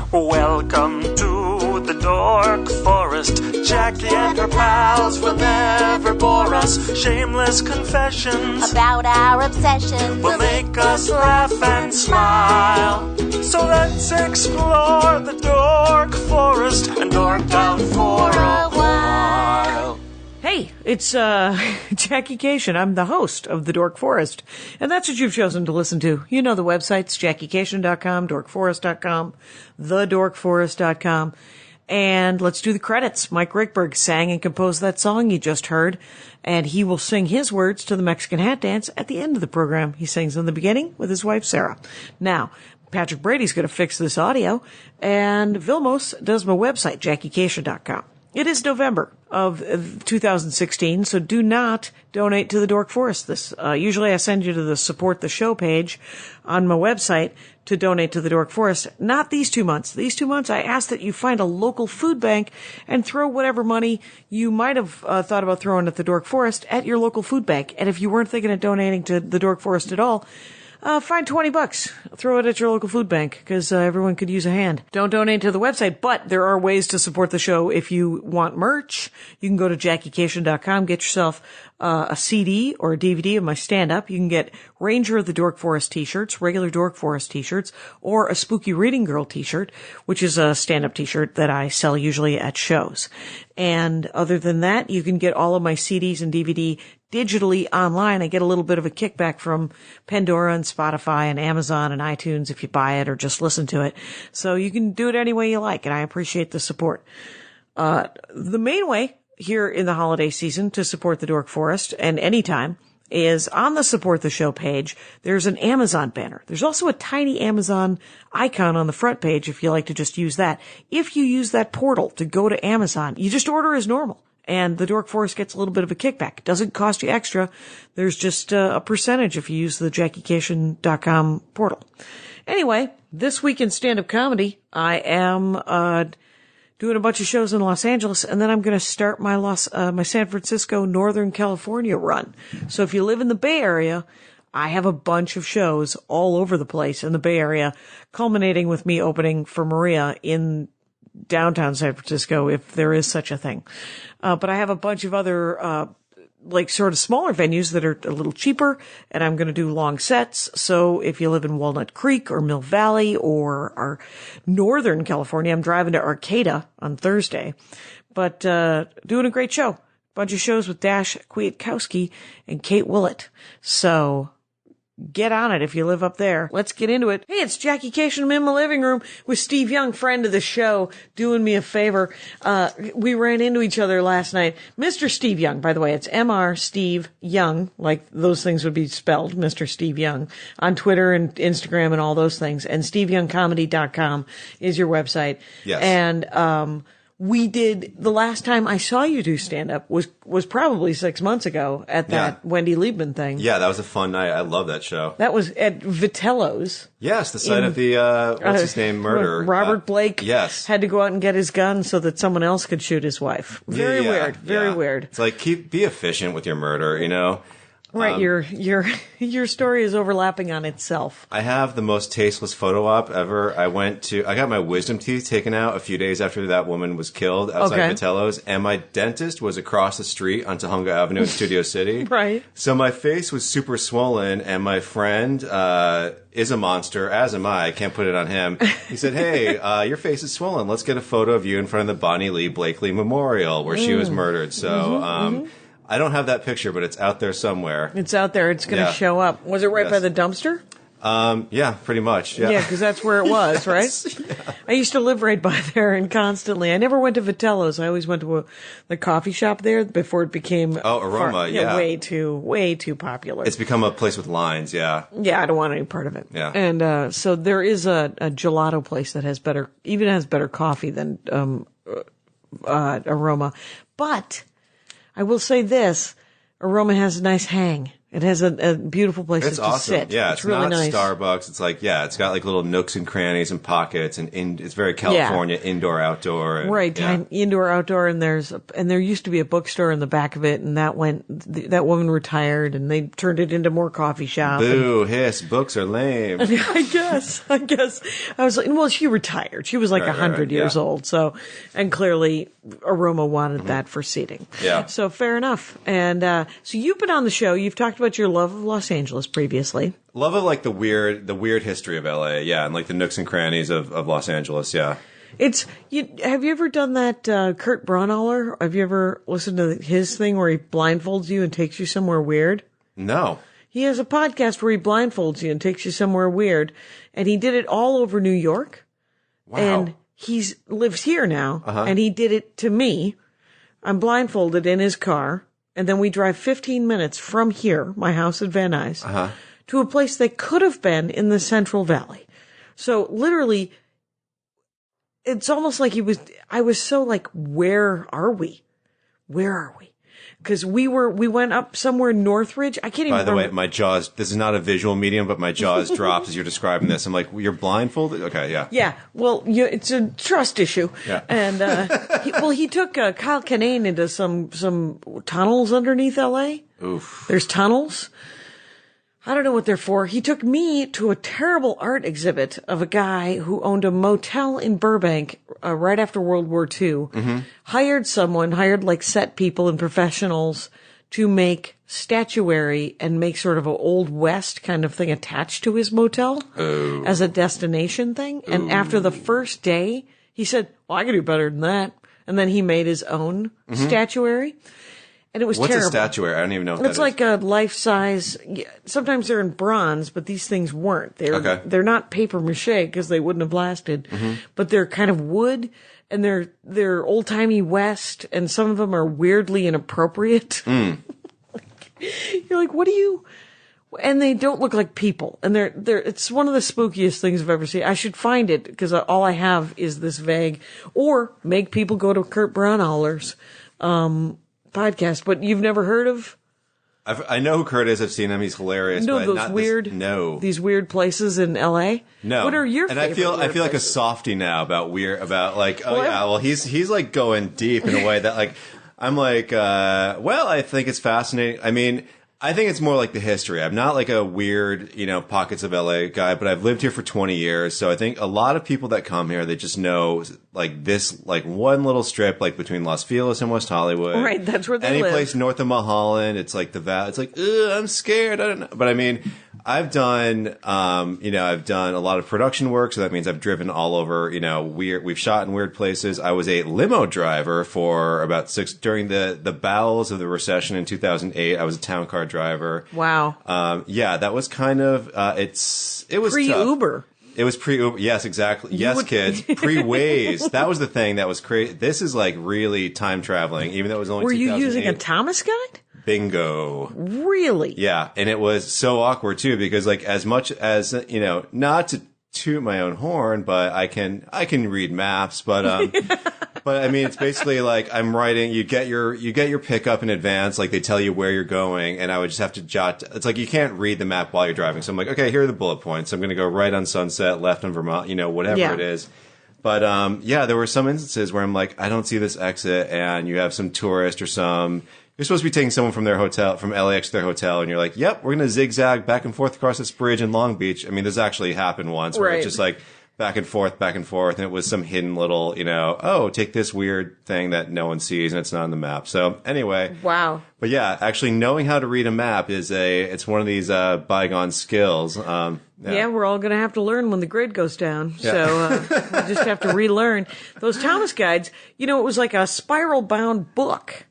Welcome to the Dork Forest. Jackie and her pals will never bore us. Shameless confessions about our obsession will make us laugh and smile. So let's explore the Dork Forest and dork out for a while. Hey, it's Jackie Cation. I'm the host of The Dork Forest, and that's what you've chosen to listen to. You know the websites, JackieCation.com, DorkForest.com, TheDorkForest.com, and let's do the credits. Mike Rickberg sang and composed that song you just heard, and he will sing his words to the Mexican Hat Dance at the end of the program. He sings in the beginning with his wife, Sarah. Now, Patrick Brady's going to fix this audio, and Vilmos does my website, JackieCation.com. It is November of 2016, so do not donate to the Dork Forest. Usually I send you to the support the show page on my website to donate to the Dork Forest. Not these 2 months. These 2 months I ask that you find a local food bank and throw whatever money you might have thought about throwing at the Dork Forest at your local food bank. And if you weren't thinking of donating to the Dork Forest at all, find $20. Throw it at your local food bank, because everyone could use a hand. Don't donate to the website, but there are ways to support the show. If you want merch, you can go to JackieCation.com, get yourself a CD or a DVD of my stand-up. You can get Ranger of the Dork Forest t-shirts, regular Dork Forest t-shirts, or a Spooky Reading Girl t-shirt, which is a stand-up t-shirt that I sell usually at shows. And other than that, you can get all of my CDs and DVD digitally online. I get a little bit of a kickback from Pandora and Spotify and Amazon and iTunes if you buy it or just listen to it. So you can do it any way you like, and I appreciate the support. The main way here in the holiday season to support the Dork Forest, and anytime, is on the Support the Show page. There's an Amazon banner. There's also a tiny Amazon icon on the front page if you like to just use that. If you use that portal to go to Amazon, you just order as normal, and the Dork Forest gets a little bit of a kickback. It doesn't cost you extra. There's just a percentage if you use the JackieCation.com portal. Anyway, this week in stand-up comedy, I am doing a bunch of shows in Los Angeles, and then I'm going to start my my San Francisco, Northern California run. So if you live in the Bay Area, I have a bunch of shows all over the place in the Bay Area, culminating with me opening for Maria in downtown San Francisco, if there is such a thing. But I have a bunch of other, sort of smaller venues that are a little cheaper, and I'm going to do long sets. So if you live in Walnut Creek or Mill Valley or Northern California, I'm driving to Arcata on Thursday, but doing a great show. Bunch of shows with Dash Kwiatkowski and Kate Willett. So get on it if you live up there. Let's get into it. Hey, it's Jackie Cation. I'm in my living room with Steve Young, friend of the show, doing me a favor. We ran into each other last night. Mr. Steve Young, by the way, it's Mr. Steve Young, like those things would be spelled, Mr. Steve Young, on Twitter and Instagram and all those things. And SteveYoungComedy.com is your website. Yes. And, we did, the last time I saw you do stand-up was probably 6 months ago at that Wendy Liebman thing. Yeah, that was a fun night. I love that show. That was at Vitello's. Yes, the site of the, what's his name, murder. Robert Blake yes. had to go out and get his gun so that someone else could shoot his wife. Very weird. It's like, be efficient with your murder, you know? Right, your story is overlapping on itself. I have the most tasteless photo op ever. I got my wisdom teeth taken out a few days after that woman was killed outside Vitello's, and my dentist was across the street on Tujunga Avenue in Studio City. Right. So my face was super swollen, and my friend is a monster, as am I. I can't put it on him. He said, hey, your face is swollen. Let's get a photo of you in front of the Bonnie Lee Blakely Memorial where she was murdered. So, I don't have that picture, but it's out there somewhere. It's out there. It's going to show up. Was it right by the dumpster? Yeah, pretty much. Yeah, because that's where it was, right? Yeah. I used to live right by there and constantly. I never went to Vitello's. I always went to the coffee shop there before it became Aroma. way too popular. It's become a place with lines. Yeah. Yeah, I don't want any part of it. Yeah. And so there is a gelato place that has better coffee than Aroma, but I will say this: Aroma has a nice hang. It has a beautiful place It's to awesome. sit. Yeah, it's really not nice. Starbucks. It's like, yeah, it's got like little nooks and crannies and pockets, and it's very California, indoor, outdoor. And, Right, yeah. indoor, outdoor, and there used to be a bookstore in the back of it, and that woman retired, and they turned it into more coffee shop. Boo, hiss, books are lame. I guess. I was like, well, she retired. She was like 100 years old, so, and clearly Aroma wanted that for seating. Yeah. So fair enough. And, so you've been on the show, you've talked about your love of Los Angeles previously. Love of like the weird history of LA, yeah, and like the nooks and crannies of Los Angeles, yeah. Have you ever done that, Kurt Braunohler? Have you ever listened to his thing where he blindfolds you and takes you somewhere weird? No. He has a podcast where he blindfolds you and takes you somewhere weird. And he did it all over New York. Wow. And lives here now. And he did it to me. I'm blindfolded in his car. And then we drive 15 minutes from here, my house at Van Nuys, to a place that could have been in the Central Valley. So literally, it's almost like I was so like, where are we? Where are we? Because we went up somewhere Northridge. I can't even remember. By the way, my jaws, this is not a visual medium, but my jaws dropped as you're describing this. I'm like, you're blindfolded? Okay, yeah. Yeah, well, it's a trust issue. Yeah. And, he took Kyle Kinane into some tunnels underneath L.A. Oof. There's tunnels. I don't know what they're for. He took me to a terrible art exhibit of a guy who owned a motel in Burbank right after World War II. Hired like set people and professionals to make statuary and make sort of an Old West kind of thing attached to his motel as a destination thing. And after the first day, he said, well, I can do better than that. And then he made his own statuary. And it was What's terrible. a statuary? I don't even know what that is. It's like a life-size. Sometimes they're in bronze, but these things weren't. They're not paper mache because they wouldn't have lasted. But they're kind of wood, and they're old-timey West, and some of them are weirdly inappropriate. You're like, what do you? And they don't look like people. And it's one of the spookiest things I've ever seen. I should find it because all I have is this vague, or make people go to Kurt Braunohler's podcast. But you've never heard of? I know who Kurt is. I've seen him. He's hilarious. No, but those not weird, these weird places in L.A. No. What are your and favorite? I feel like a softie now about like, he's like going deep in a way that like, I'm like, I think it's fascinating. I mean, I think it's more like the history. I'm not like a weird, pockets of LA guy, but I've lived here for 20 years. So I think a lot of people that come here, they just know like this, like one little strip, like between Los Feliz and West Hollywood. Right. That's where they live. live. Any place north of Mulholland, it's like the valley. It's like, I'm scared. I don't know. But I mean, I've done a lot of production work. So that means I've driven all over, we've shot in weird places. I was a limo driver for about during the bowels of the recession in 2008. I was a town car driver. Wow. That was kind of, it was pre-Uber. It was pre-Uber. Yes, exactly. Kids. Pre-Waze. That was the thing that was crazy. This is like really time traveling, even though it was only 2008. Were you using a Thomas guide? Bingo. Really? Yeah. And it was so awkward too, because like as much as, not to toot my own horn, but I can read maps, but, but I mean, it's basically like I'm writing, you get your pickup in advance, like they tell you where you're going, and I would just have to jot, it's like you can't read the map while you're driving. So I'm like, okay, here are the bullet points. I'm going to go right on Sunset, left on Vermont, whatever it is. But, there were some instances where I'm like, I don't see this exit, and you have some tourist or you're supposed to be taking someone from their hotel, from LAX to their hotel, and you're like, yep, we're going to zigzag back and forth across this bridge in Long Beach. I mean, this actually happened once where it's just like back and forth, and it was some hidden little, take this weird thing that no one sees and it's not on the map. So anyway. Wow. But yeah, actually knowing how to read a map it's one of these bygone skills. Yeah, we're all going to have to learn when the grid goes down. Yeah. So we just have to relearn. Those Thomas guides, it was like a spiral-bound book.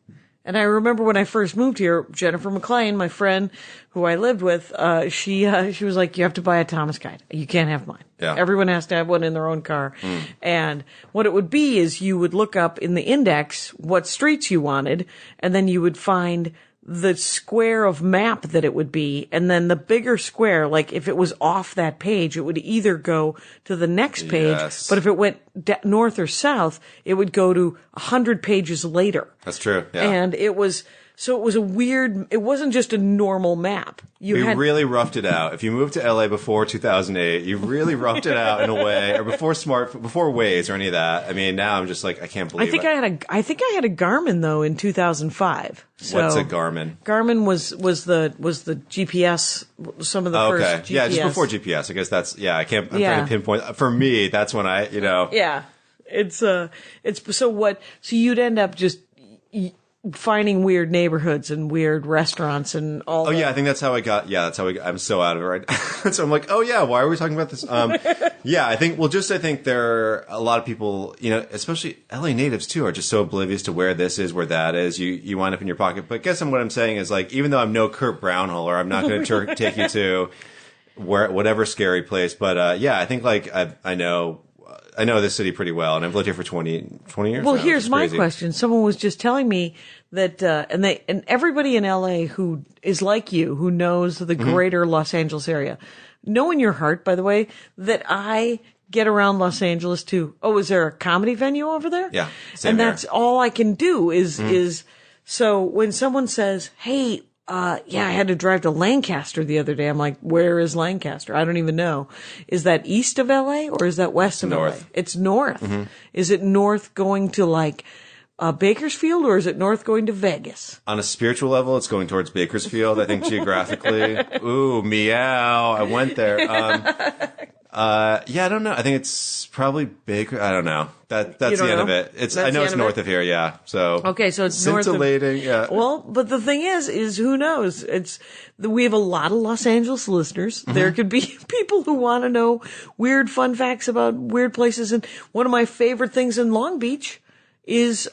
And I remember when I first moved here, Jennifer McLean, my friend who I lived with, she was like, you have to buy a Thomas guide. You can't have mine. Yeah. Everyone has to have one in their own car. And what it would be is you would look up in the index what streets you wanted, and then you would find the square of map that it would be, and then the bigger square, like if it was off that page, it would either go to the next page, but if it went north or south, it would go to 100 pages later. That's true. Yeah. And it was So it was it wasn't just a normal map. We really roughed it out. If you moved to LA before 2008, you really roughed it out in a way, or before Waze or any of that. I mean, now I'm just like, I can't believe it. I think I had a Garmin though in 2005. So What's a Garmin? Garmin was the GPS, some of the first GPS. Yeah, just before GPS. I guess I'm trying to pinpoint. For me, that's when Yeah. So you'd end up just finding weird neighborhoods and weird restaurants and all. Oh yeah, I think that's how I got. Yeah, that's how I'm so out of it right now. So I'm like, oh yeah, why are we talking about this? Yeah, I think there are a lot of people, especially LA natives too, are just so oblivious to where this is, where that is. You wind up in your pocket. But I guess what I'm saying is, like, even though I'm no Kurt Brownholer, I'm not going to take you to whatever scary place. But yeah, I think like I know this city pretty well, and I've lived here for 20 years. Well, now, here's my question. Someone was just telling me that, and everybody in LA who is like you, who knows the greater Los Angeles area, know in your heart, by the way, that I get around Los Angeles too. Oh, is there a comedy venue over there? Yeah. Same and here. that's all I can do is, so when someone says, hey, I had to drive to Lancaster the other day. I'm like, where is Lancaster? I don't even know. Is that east of LA or is that west of north. LA? It's north. Is it north going to like Bakersfield or is it north going to Vegas? On a spiritual level, it's going towards Bakersfield. I think geographically. Ooh, meow. I went there. Yeah, I don't know. I think it's probably Baker. I don't know. That's the end of it. I know it's north of here. Yeah. So okay, so it's north of. Scintillating. Yeah. Well, but the thing is who knows? We have a lot of Los Angeles listeners. There could be people who want to know weird fun facts about weird places. And one of my favorite things in Long Beach is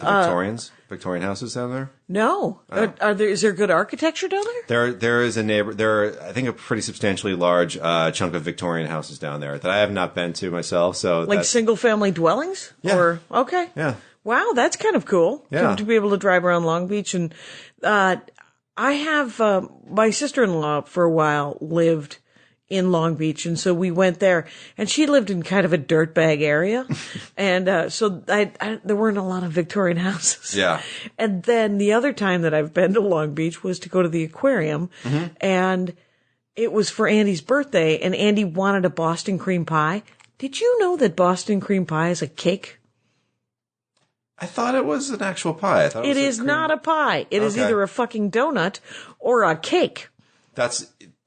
Victorian houses down there. No, is there good architecture down there? There is I think a pretty substantially large chunk of Victorian houses down there that I have not been to myself. So like single family dwellings? Yeah. Okay. Yeah. Wow, that's kind of cool. Yeah. To be able to drive around Long Beach. And I have my sister-in-law for a while lived in Long Beach, and so we went there, and she lived in kind of a dirtbag area, and so there weren't a lot of Victorian houses. Yeah. And then the other time that I've been to Long Beach was to go to the aquarium, and it was for Andy's birthday, and Andy wanted a Boston cream pie. Did you know that Boston cream pie is a cake? I thought it was an actual pie. It is not a pie. It is either a fucking donut or a cake.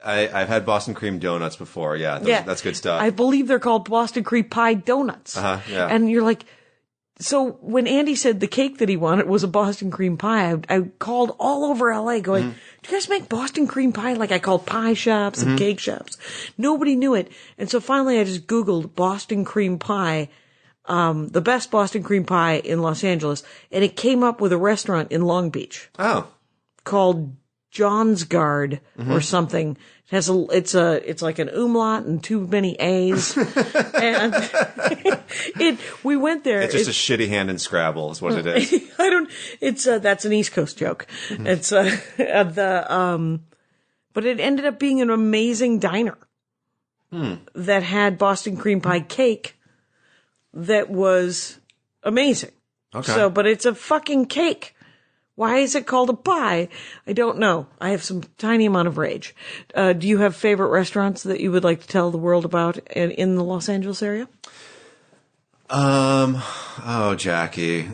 I've had Boston cream donuts before. Yeah, that's good stuff. I believe they're called Boston cream pie donuts. Yeah. And you're like, so when Andy said the cake that he wanted was a Boston cream pie, I called all over LA going, do you guys make Boston cream pie? Like I called pie shops and cake shops. Nobody knew it. And so finally I just Googled Boston cream pie, the best Boston cream pie in Los Angeles. And it came up with a restaurant in Long Beach. Oh. Called John's Guard or something. It's like an umlaut and too many A's. And we went there. It's just a shitty hand in Scrabble is what it is. That's an East Coast joke. It's, but it ended up being an amazing diner that had Boston cream pie cake that was amazing. Okay. But it's a fucking cake. Why is it called a pie? I don't know. I have some tiny amount of rage. Do you have favorite restaurants that you would like to tell the world about in the Los Angeles area? Jackie.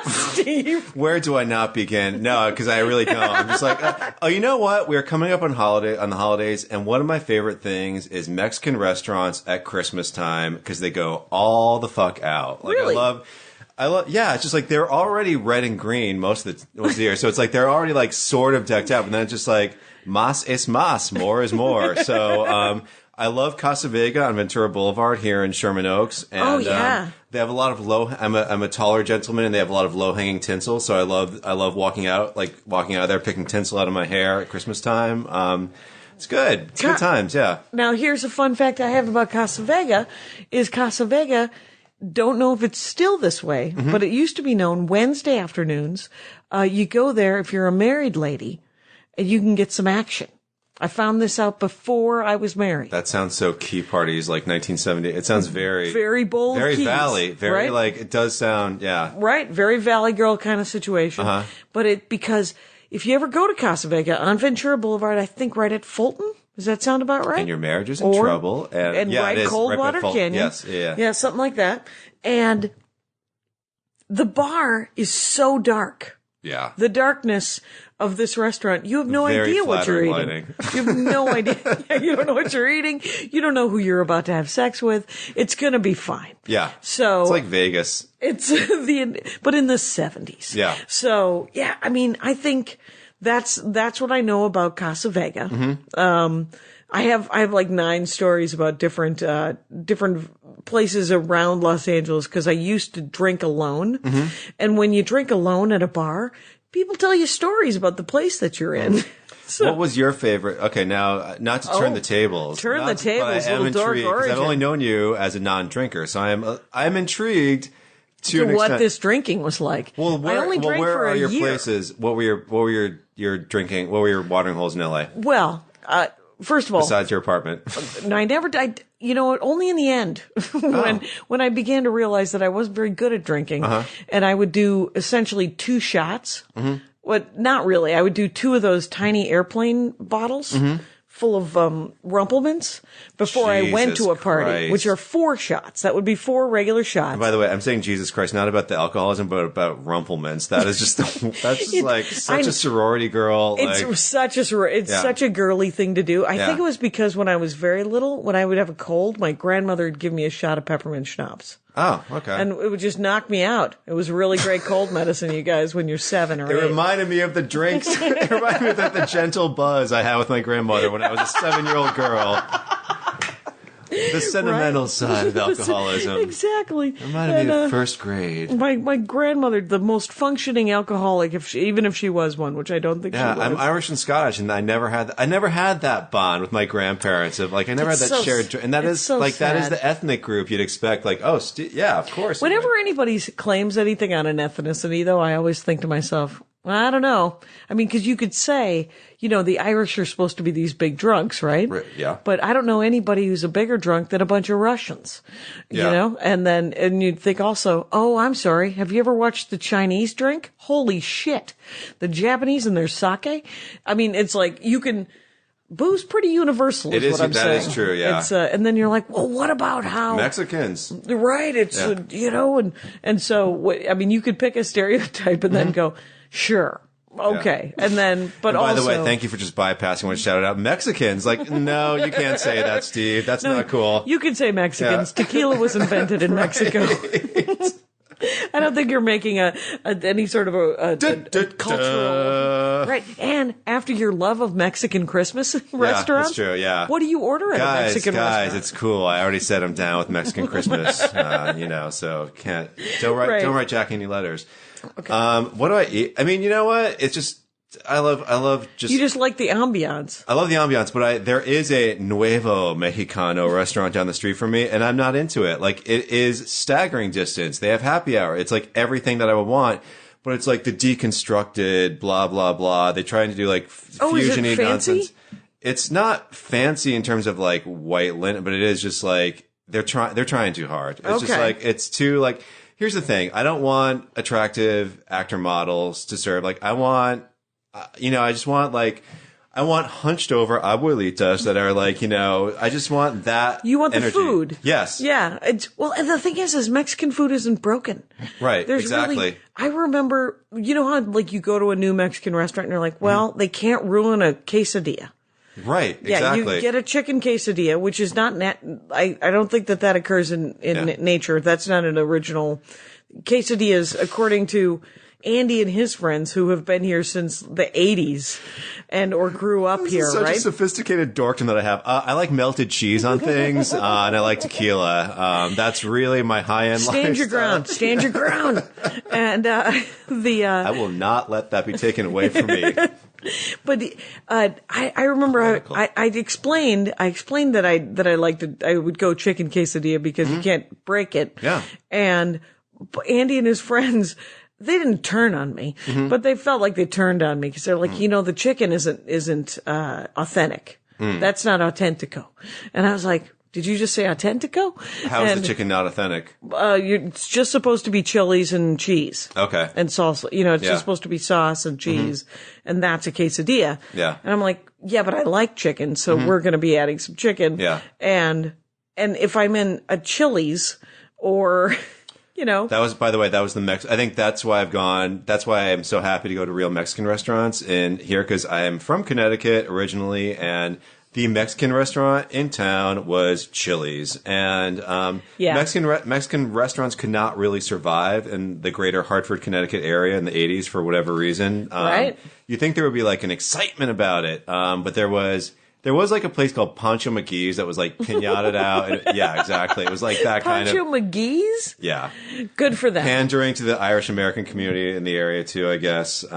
Steve. Where do I not begin? No, because I really don't. I'm just like, you know what? We're coming up on the holidays, and one of my favorite things is Mexican restaurants at Christmas time because they go all the fuck out. Like, really? Yeah, it's just like they're already red and green most of the year. So it's like they're already like sort of decked out, and then it's just like más es más, more is more. So I love Casa Vega on Ventura Boulevard here in Sherman Oaks. And, they have a lot of I'm a taller gentleman, and they have a lot of low hanging tinsel. So I love walking out of there, picking tinsel out of my hair at Christmas time. It's good. It's good times. Yeah. Now here's a fun fact I have about Casa Vega is Casa Vega. Don't know if it's still this way, but it used to be known Wednesday afternoons. You go there if you're a married lady and you can get some action. I found this out before I was married. That sounds so Key Parties like 1970. It sounds very bold, very keys, Valley, very right? like it does sound, yeah, right, very Valley Girl kind of situation. But because if you ever go to Casa Vega on Ventura Boulevard, I think right at Fulton. Does that sound about right? And your marriage is in trouble. And yeah, right it is. Coldwater Canyon. Yes, yeah. Yeah, something like that. And the bar is so dark. Yeah. The darkness of this restaurant, you have no Very idea what you're flattering eating. lighting. You have no idea. You don't know what you're eating. You don't know who you're about to have sex with. It's going to be fine. Yeah. So it's like Vegas. it's but in the 70s. Yeah. So, yeah, I mean, I think that's what I know about Casa Vega. Mm-hmm. I have like 9 stories about different places around Los Angeles because I used to drink alone. Mm-hmm. And when you drink alone at a bar, people tell you stories about the place that you're in. So, What was your favorite? Okay, now, not to turn the tables. turn the But tables, I am little dark intrigued, 'cause I've origin. only known you as a non-drinker, so I'm intrigued to an what extent. this drinking was like. Well, I only drank where for are a your year. places? What were your drinking? What were your watering holes in LA Well, first of all, besides your apartment? no, I never died. You know what? Only in the end, when I began to realize that I wasn't very good at drinking, and I would do essentially 2 shots. What? Not really. I would do 2 of those tiny airplane bottles full of Rumplemans before I went Jesus to a party, Christ. which are 4 shots. That would be 4 regular shots. By the way, I'm saying Jesus Christ, not about the alcoholism, but about Rumplemans. That is just that's just like such a sorority girl. It's Like, such a girly thing to do. I Yeah. think it was because when I was very little, when I would have a cold, my grandmother would give me a shot of peppermint schnapps. oh, okay. And it would just knock me out. It was really great cold medicine, you guys, when you're 7 or 8. It reminded me of the drinks. It reminded me of the gentle buzz I had with my grandmother when I was a 7-year-old girl. The sentimental side of alcoholism. Exactly. Reminded me of first grade. My grandmother, the most functioning alcoholic, even if she was one, which I don't think Yeah, she was. I'm Irish and Scottish, and I never had that bond with my grandparents of like I never It's had that so- shared, and that it's is so like that is sad. the ethnic group you'd expect. Like, oh, yeah, of course. Whenever anybody claims anything on an ethnicity, though, I always think to myself, well, I don't know. I mean, because you could say, the Irish are supposed to be these big drunks, right? Right, yeah. But I don't know anybody who's a bigger drunk than a bunch of Russians, Yeah. And you'd think also, oh, I'm sorry. Have you ever watched the Chinese drink? Holy shit. The Japanese and their sake. I mean, it's like booze pretty universal is It is- what I'm that saying. is true, yeah. It's, and then you're like, well, what about how Mexicans. Right. It's, Yeah. and so, I mean, you could pick a stereotype and then go, sure. Okay. And then, but And by also. the way, thank you for just bypassing one shout out. Mexicans, like, no, you can't say that, Steve. That's not cool. You can say Mexicans. Yeah. Tequila was invented in Mexico. I don't think you're making any sort of a cultural. Right. And after your love of Mexican Christmas restaurants. that's true, yeah. What do you order at a Mexican guys, restaurant? it's cool. I already said I'm down with Mexican Christmas, so don't write Jack any letters. Okay. What do I eat? I mean, you know what? It's just, I love just. You just like the ambiance. I love the ambiance, but there is a Nuevo Mexicano restaurant down the street from me, and I'm not into it. Like, it is staggering distance. They have happy hour. It's like everything that I would want, but it's like the deconstructed, blah, blah, blah. They try to do like fusion-y is it fancy? nonsense. It's not fancy in terms of like white linen, but it is just like, they're trying too hard. It's just Okay. like, it's too like, here's the thing. I don't want attractive actor models to serve. Like, I want, I just want like, I want hunched over abuelitas that are like, I just want that. You want the energy. food. Yes. Yeah. And the thing is Mexican food isn't broken. Right. There's exactly. really, I remember, you know how like you go to a new Mexican restaurant and you're like, well, they can't ruin a quesadilla. Right. Yeah, Exactly. you get a chicken quesadilla, which is not I don't think that occurs in nature. That's not an original. Quesadillas, according to Andy and his friends who have been here since the 80s or grew up This here, is such right? a sophisticated dorkdom that I have. I like melted cheese on things, and I like tequila. That's really my high-end lifestyle. Stand your ground. And I will not let that be taken away from me. But I remember I explained that I liked it. I would go chicken quesadilla because you can't break it. Yeah. And Andy and his friends, they didn't turn on me, but they felt like they turned on me because they're like, the chicken isn't authentic. That's not authentico. And I was like, Did you just say Authentico? How is the chicken not authentic? It's just supposed to be chilies and cheese. Okay. And salsa. You know, it's Yeah. just supposed to be sauce and cheese. And that's a quesadilla. Yeah. And I'm like, yeah, but I like chicken, so we're going to be adding some chicken. Yeah. And if I'm in a Chili's or, you know. That was, by the way, that was the I think that's why that's why I'm so happy to go to real Mexican restaurants in here, because I am from Connecticut originally, and the Mexican restaurant in town was Chili's, and Mexican restaurants could not really survive in the greater Hartford, Connecticut area in the 80s for whatever reason. Right. You think there would be like an excitement about it, but there was like a place called Pancho McGee's that was like pinataed out. And, yeah, exactly. It was like that kind of Pancho McGee's? Yeah. Good for them. Pandering to the Irish American community in the area too, I guess. You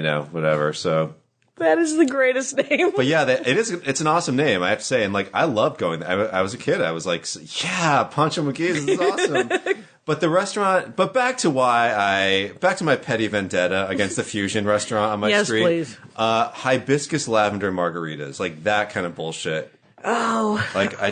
know, whatever. So. That is the greatest name. But yeah, it's an awesome name, I have to say. And like, I loved going there. I was a kid. I was like, yeah, Pancho McGee's, this is awesome. But the restaurant, back to my petty vendetta against the fusion restaurant on my street. Yes, please. Hibiscus lavender margaritas, like that kind of bullshit. Oh. Like, I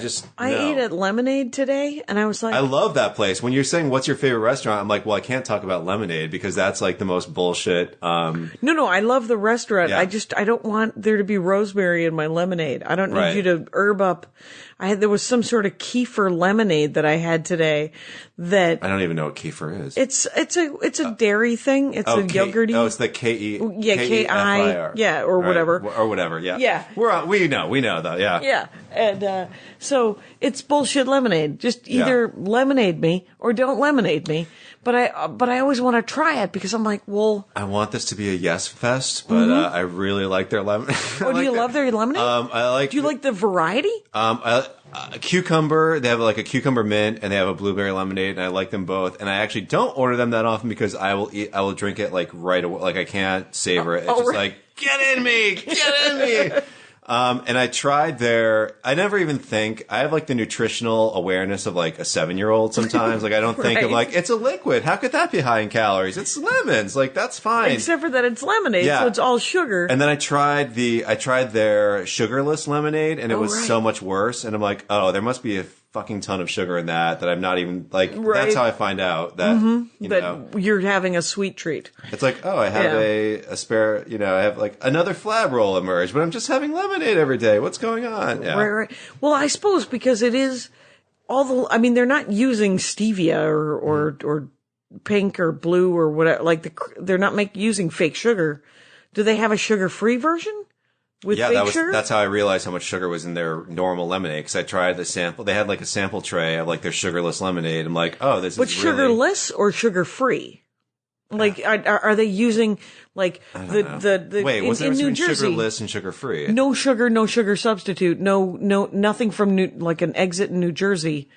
ate at Lemonade today, and I was like... I love that place. When you're saying, what's your favorite restaurant? I'm like, well, I can't talk about Lemonade because that's like the most bullshit. No, I love the restaurant. Yeah. I don't want there to be rosemary in my lemonade. I don't need Right. you to herb up. There was some sort of kefir lemonade that I had today that... I don't even know what kefir is. It's a dairy thing. It's a yogurty. Oh, it's the K-E. Yeah, K-E-F-I-R. yeah, or Right. whatever. Or whatever, yeah. Yeah. We know though, yeah. Yeah. And so it's bullshit lemonade. Just either lemonade me or don't lemonade me. But I always want to try it because I'm like, well... I want this to be a yes fest, but I really like their lemonade. Oh, do you love their lemonade? Do you like the variety? Cucumber, they have like a cucumber mint and they have a blueberry lemonade, and I like them both. And I actually don't order them that often because I will drink it like right away. Like I can't savor it. It's just like, get in me. And I tried I never even think, I have like the nutritional awareness of like a 7-year-old sometimes. Like I don't think of like, it's a liquid. How could that be high in calories? It's lemons. Like that's fine. Except for that it's lemonade, Yeah. so it's all sugar. And then I tried their sugarless lemonade, and it was so much worse. And I'm like, oh, there must be a fucking ton of sugar in that I'm not even like. Right. That's how I find out that you know, you're having a sweet treat. it's like, oh, I have a spare. You know, I have like another flab roll emerge, but I'm just having lemonade every day. What's going on? Yeah. Right. Well, I suppose because it is they're not using stevia or pink or blue or whatever. Like they're not using fake sugar. Do they have a sugar-free version? With fake sugar? That's how I realized how much sugar was in their normal lemonade, because I tried the sample. They had like a sample tray of like their sugarless lemonade. I'm like, oh, this but is really... sugarless or sugar-free? Like, are they using like the Wait, what's the in difference New between Jersey? sugarless and sugar-free? No sugar substitute. No, nothing from like an exit in New Jersey.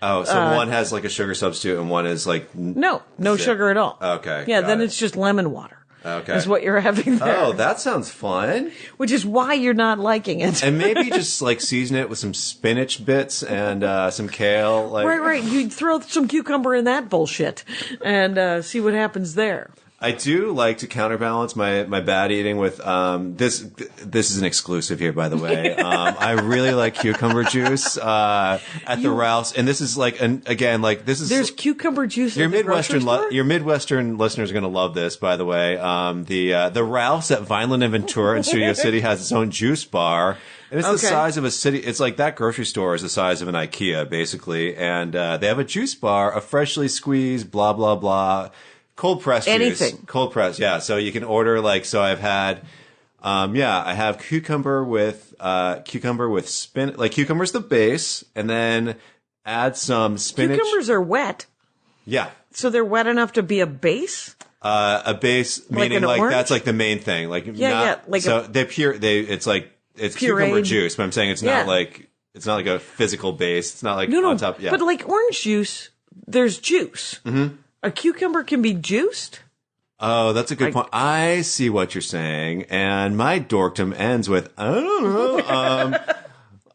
Oh, so one has like a sugar substitute and one is like... No sugar at all. Okay. Yeah, got then it. it's just lemon water. Okay. Is what you're having there. Oh, that sounds fun. Which is why you're not liking it. And maybe just like season it with some spinach bits and some kale. Like... Right. You throw some cucumber in that bullshit and see what happens there. I do like to counterbalance my bad eating with this. This is an exclusive here, by the way. I really like cucumber juice at the Ralph's, and this is like There's cucumber juice. Your at the grocery store? Your Midwestern listeners are going to love this, by the way. The Ralph's at Vineland and Ventura in Studio City has its own juice bar. And it's the size of a city. It's like that grocery store is the size of an IKEA, basically. And they have a juice bar, a freshly squeezed, blah, blah, blah. Cold press Anything. juice. Cold press, yeah. So you can order I've had, I have cucumber with spinach. Like cucumber's the base, and then add some spinach. Cucumbers are wet. Yeah. So they're wet enough to be a base? A base, meaning an orange? that's like the main thing. Like, Yeah. Like so it's cucumber juice, but I'm saying it's not like a physical base. It's not like on top. Yeah. But like orange juice, there's juice. Mm-hmm. A cucumber can be juiced? Oh, that's a good point. I see what you're saying, and my dorkdom ends with I don't know.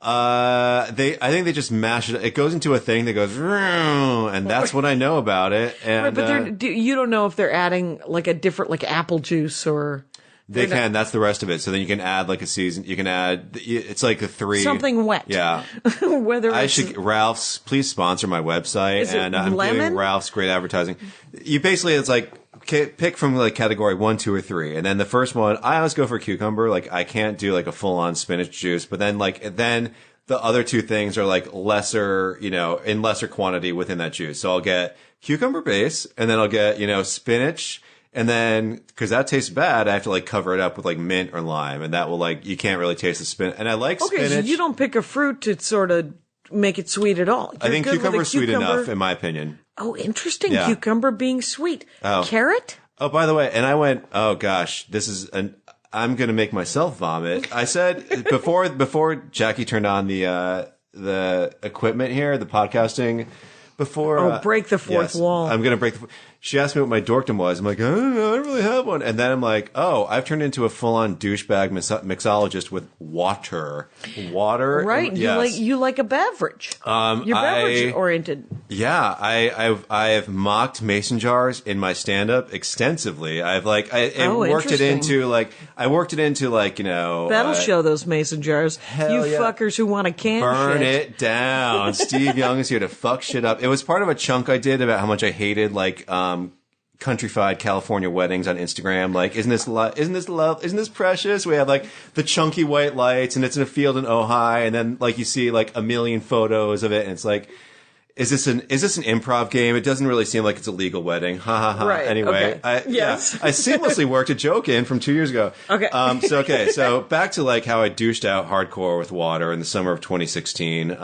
I think they just mash it. It goes into a thing that goes, and that's what I know about it. And Right, but you don't know if they're adding like a different, like apple juice or. They can. That's the rest of it. So then you can add like a season. You can add. It's like a 3. Something wet. Yeah. Whether I it's should. Ralph's, please sponsor my website. Is it and I'm lemon? doing Ralph's great advertising. You basically, it's like pick from like category 1, 2, or 3, and then the first one. I always go for cucumber. Like I can't do like a full on spinach juice, but then the other 2 things are like lesser, in lesser quantity within that juice. So I'll get cucumber base, and then I'll get spinach. And then, because that tastes bad, I have to like cover it up with like mint or lime, and that will like you can't really taste the spinach. And I like spinach. Okay, so you don't pick a fruit to sort of make it sweet at all. I think cucumber's sweet enough, in my opinion. Oh, interesting. Yeah. Cucumber being sweet. Oh. Carrot? Oh, by the way, and I went, oh gosh, I'm gonna make myself vomit. I said before Jackie turned on the equipment here, the podcasting. Break the fourth wall. I'm going to break she asked me what my dorkdom was. I'm like, I don't know, I don't really have one. And then I'm like, oh, I've turned into a full-on douchebag mixologist with water. Right. Yes. You like a beverage. You're beverage-oriented. Yeah. I have mocked mason jars in my stand-up extensively. I've worked it into That'll show those mason jars. Hell you yeah. fuckers who want to can burn shit. it down. Steve Young is here to fuck shit up. It was part of a chunk I did about how much I hated countrified California weddings on Instagram. Like, isn't this love? Isn't this precious? We have like the chunky white lights, and it's in a field in Ojai, and then like you see like a million photos of it, and it's like, is this an improv game? It doesn't really seem like it's a legal wedding. Ha ha ha. Right. Anyway, Okay. I seamlessly worked a joke in from 2 years ago. Okay. So back to like how I douched out hardcore with water in the summer of 2016.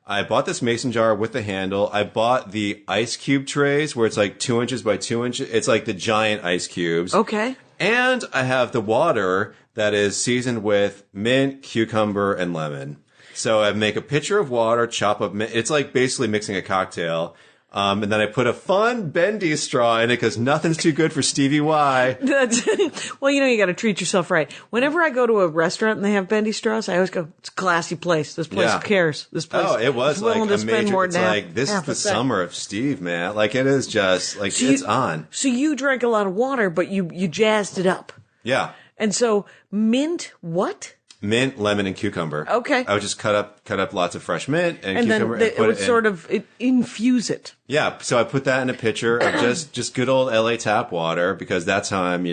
I bought this mason jar with the handle. I bought the ice cube trays where it's like 2 inches by 2 inches. It's like the giant ice cubes. Okay. And I have the water that is seasoned with mint, cucumber, and lemon. So I make a pitcher of water, chop up mint. It's like basically mixing a cocktail. And then I put a fun bendy straw in it because nothing's too good for Stevie Y. Well, you got to treat yourself right. Whenever I go to a restaurant and they have bendy straws, I always go, it's a classy place. This place cares. This place it was is willing like to a spend major. more It's than like this is the summer of Steve, man. Like it is just like it's on. So you drank a lot of water, but you jazzed it up. Yeah. And so mint what? Mint, lemon, and cucumber. Okay. I would just cut up lots of fresh mint and cucumber then and put it in. Infuse it. Yeah, so I put that in a pitcher of just good old LA tap water because that's how I'm,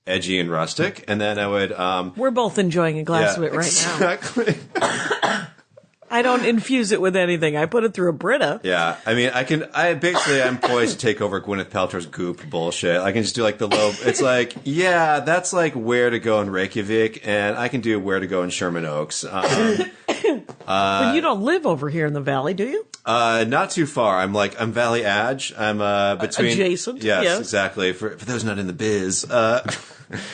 edgy and rustic. And then I would We're both enjoying a glass of it right now. Exactly. I don't infuse it with anything. I put it through a Brita. Yeah, I mean, I'm poised to take over Gwyneth Paltrow's Goop bullshit. I can just do like the low, it's like, yeah, that's like where to go in Reykjavik, and I can do where to go in Sherman Oaks. But you don't live over here in the valley, do you? Not too far. I'm Valley Edge. I'm between adjacent. Yes, exactly. For those not in the biz,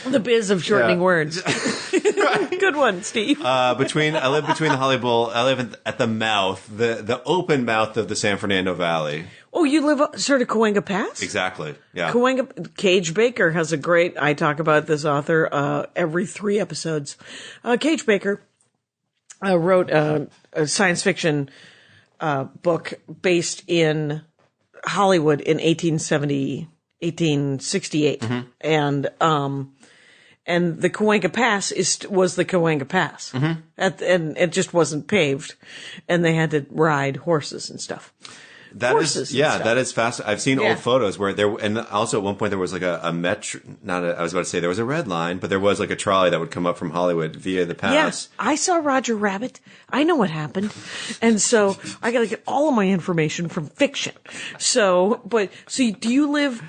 The biz of shortening words. Good one, Steve. I live between the Holly Bowl. I live at the mouth, the open mouth of the San Fernando Valley. Oh, you live sort of Cahuenga Pass? Exactly. Yeah. Cage Baker has I talk about this author every 3 episodes. Cage Baker wrote a science fiction book based in Hollywood in 1868. Mm-hmm. And the Cahuenga Pass was the Cahuenga Pass. Mm-hmm. And it just wasn't paved. And they had to ride horses and stuff. That is fast. I've seen old photos where and also at one point there was like a metro, I was about to say there was a red line, but there was like a trolley that would come up from Hollywood via the pass. Yes, I saw Roger Rabbit. I know what happened. And so I got to get all of my information from fiction. So do you live,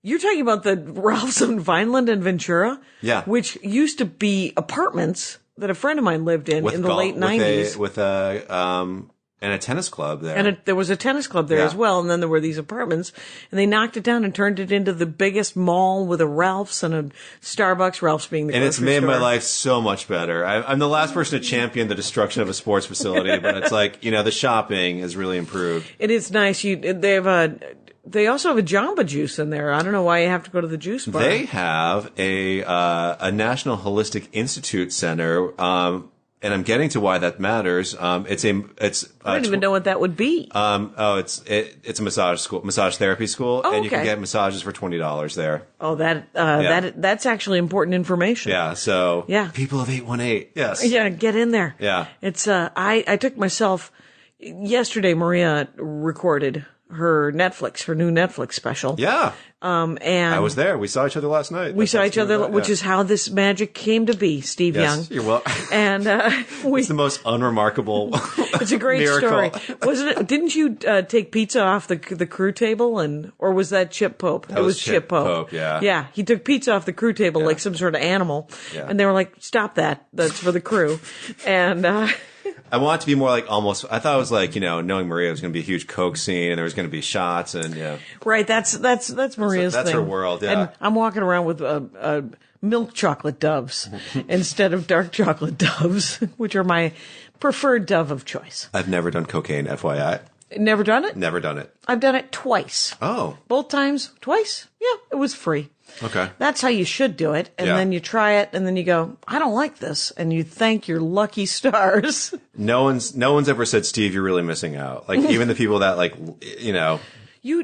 you're talking about the Ralphs on Vineland and Ventura? Yeah. Which used to be apartments that a friend of mine lived in the late 90s. And a tennis club there. And there was a tennis club there as well. And then there were these apartments. And they knocked it down and turned it into the biggest mall with a Ralph's and a Starbucks, Ralph's being the grocery store. And it's made my life so much better. I'm the last person to champion the destruction of a sports facility, but it's like, the shopping has really improved. It is nice. They also have a Jamba Juice in there. I don't know why you have to go to the juice bar. They have a National Holistic Institute Center, and I'm getting to why that matters. I don't even know what that would be. It's a massage therapy school, Oh, and you can okay. get massages for $20 there. Oh, that's actually important information. Yeah, so Yeah. people of 818, yes, Yeah, get in there. Yeah. It's I took myself yesterday. Maria recorded her new Netflix special. yeah. And I was there. We saw each other last night. we saw each other, which is how this magic came to be, Steve yes, Young. you're welcome. And It's the most unremarkable. it's a great miracle. story, wasn't it? Didn't you take pizza off the crew table, or was that Chip Pope? It was was Chip Pope, yeah. Yeah, he took pizza off the crew table like some sort of animal, Yeah. and they were like, "Stop that! That's for the crew." And I want it to be more like almost. I thought it was like knowing Maria was going to be a huge Coke scene and there was going to be shots and yeah. right, that's Maria's That's thing. her world, yeah. And I'm walking around with milk chocolate doves instead of dark chocolate doves, which are my preferred dove of choice. I've never done cocaine, FYI. Never done it? Never done it. I've done it twice. Oh, Both times? Twice? Yeah, it was free. okay. That's how you should do it. And Yeah. then you try it and then you go, I don't like this. And you thank your lucky stars. No one's ever said, Steve, you're really missing out. Like even the people that You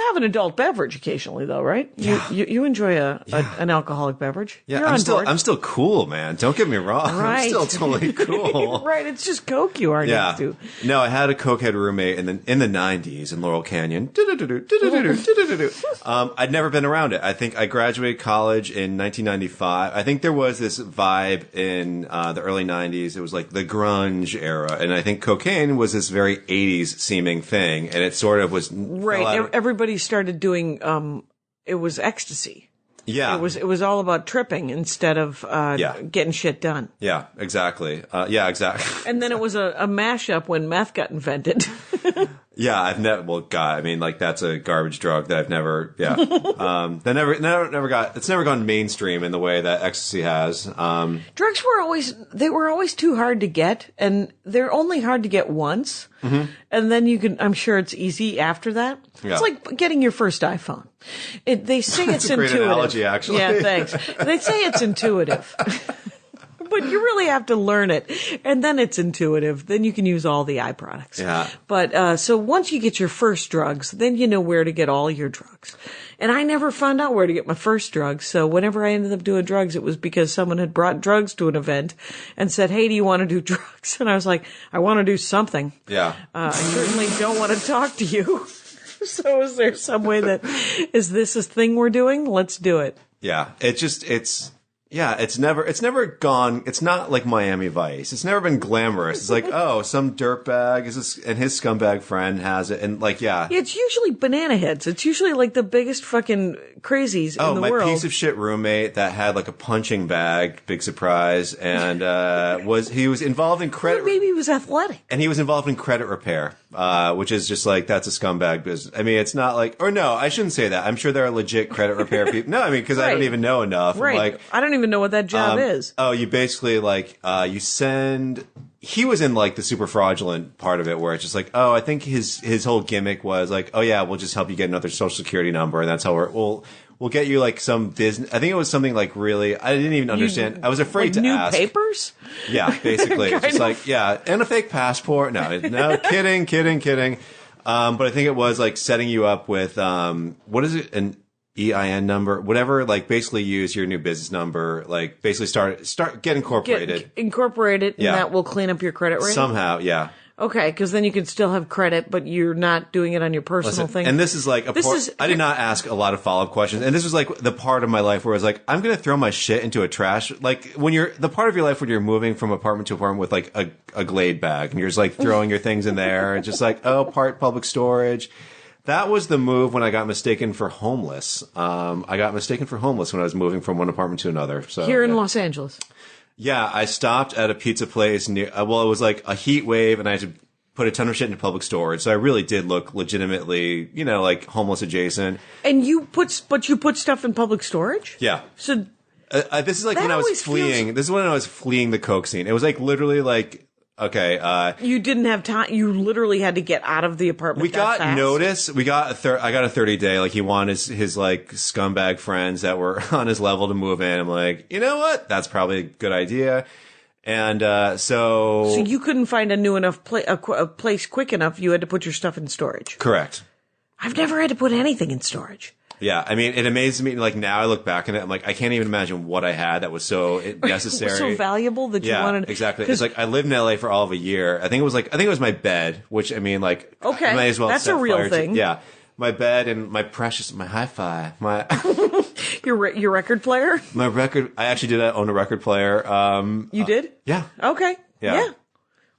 have an adult beverage occasionally though, right? Yeah. You enjoy an alcoholic beverage. yeah, You're I'm still cool, man. Don't get me wrong. Right. I'm still totally cool. Right, it's just Coke you are Yeah. next to. No, I had a cokehead roommate in the 90s in Laurel Canyon. I'd never been around it. I think I graduated college in 1995. I think there was this vibe in the early 90s. It was like the grunge era. And I think cocaine was this very 80s seeming thing. And it sort of was... Right, everybody started doing, it was ecstasy. Yeah. It was all about tripping instead of Yeah. getting shit done. Yeah, exactly. Yeah, exactly. And then it was a mashup when meth got invented. Yeah, I've never. Well, God, I mean, like that's a garbage drug that I've never. Yeah, that never got. It's never gone mainstream in the way that ecstasy has. Drugs were always too hard to get, and they're only hard to get once, and then you can. I'm sure it's easy after that. Yeah. It's like getting your first iPhone. They say it's a great intuitive. analogy, actually. Yeah, thanks. They say it's intuitive. But you really have to learn it, and then it's intuitive. Then you can use all the eye products. Yeah. But so once you get your first drugs, then you know where to get all your drugs. And I never found out where to get my first drugs. So whenever I ended up doing drugs, it was because someone had brought drugs to an event and said, "Hey, do you want to do drugs?" And I was like, "I want to do something. Yeah. I certainly don't want to talk to you." So is there some way is this a thing we're doing? Let's do it. Yeah. It's never gone. It's not like Miami Vice. It's never been glamorous. It's like, oh, some dirtbag and his scumbag friend has it. And like, yeah. It's usually banana heads. It's usually like the biggest fucking crazies in the my world. piece of shit roommate that had like a punching bag, big surprise, and he was involved in credit. Maybe he was athletic. And he was involved in credit repair, which is just like, that's a scumbag business. I mean, it's not like, or no, I shouldn't say that. I'm sure there are legit credit repair people. No, I mean, because I don't Right. even know enough. Right. Like, I don't even know what that job is. oh, you basically like, you send, he was in like the super fraudulent part of it where it's just like, oh, I think his whole gimmick was like, oh yeah, we'll just help you get another social security number. And that's how we'll get you like some business. I think it was something like really, I didn't even understand. I was afraid Like to new ask. papers? Yeah, basically. It's just Kind like, yeah, and a fake passport. No, kidding. But I think it was like setting you up with, what is it? An EIN number, whatever, like basically use your new business number, like basically start get incorporated. Get incorporated, and Yeah. that will clean up your credit rating? Somehow, yeah. Okay, because then you can still have credit, but you're not doing it on your personal thing. And this is like I did not ask a lot of follow-up questions. And this was like the part of my life where I was like, I'm going to throw my shit into a trash. Like when the part of your life when you're moving from apartment to apartment with like a Glade bag and you're just like throwing your things in there and just like, oh, part public storage. That was the move when I got mistaken for homeless. I got mistaken for homeless when I was moving from one apartment to another. So Here in yeah. Los Angeles. Yeah, I stopped at a pizza place near, it was like a heat wave and I had to put a ton of shit into public storage. So I really did look legitimately, like homeless adjacent. And you put stuff in public storage? Yeah. So This is like That when I was always fleeing. This is when I was fleeing the Coke scene. It was like literally like, okay, you didn't have time. You literally had to get out of the apartment. we that got fast. notice. I got a 30-day. Like he wanted his like scumbag friends that were on his level to move in. I'm like, you know what? That's probably a good idea. And So you couldn't find a new enough a place quick enough. You had to put your stuff in storage. Correct. I've never had to put anything in storage. Yeah, I mean, it amazes me. Like, now I look back on it, I'm like, I can't even imagine what I had that was so necessary. It was so valuable that you wanted. Exactly. It's like, I lived in LA for all of a year. I think it was my bed, which, I mean, like, okay, I might as well that's set a real fire thing. to, yeah. My bed and my hi-fi, your record player. my record. I actually did own a record player. You did? Yeah. Okay. Yeah.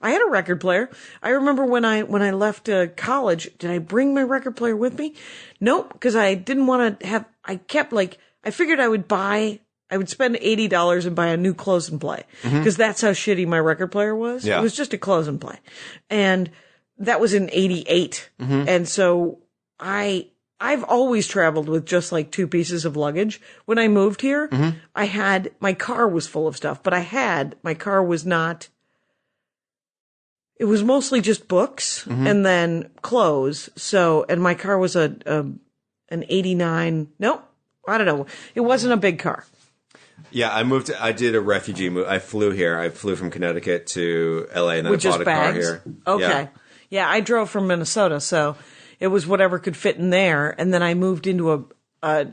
I had a record player. I remember when I left college, did I bring my record player with me? Nope, because I didn't want to have. I kept I figured I would spend $80 and buy a new close and play because that's how shitty my record player was. Yeah. It was just a close and play, and that was in '88, and so I've always traveled with just like 2 pieces of luggage. When I moved here, I had my car was full of stuff, but my car was not. It was mostly just books and then clothes. So, and my car was an 89. Nope. I don't know. It wasn't a big car. Yeah, I did a refugee move. I flew here. I flew from Connecticut to LA and then With I bought just a bags? car here. Okay. Yeah, I drove from Minnesota, so it was whatever could fit in there. And then I moved into a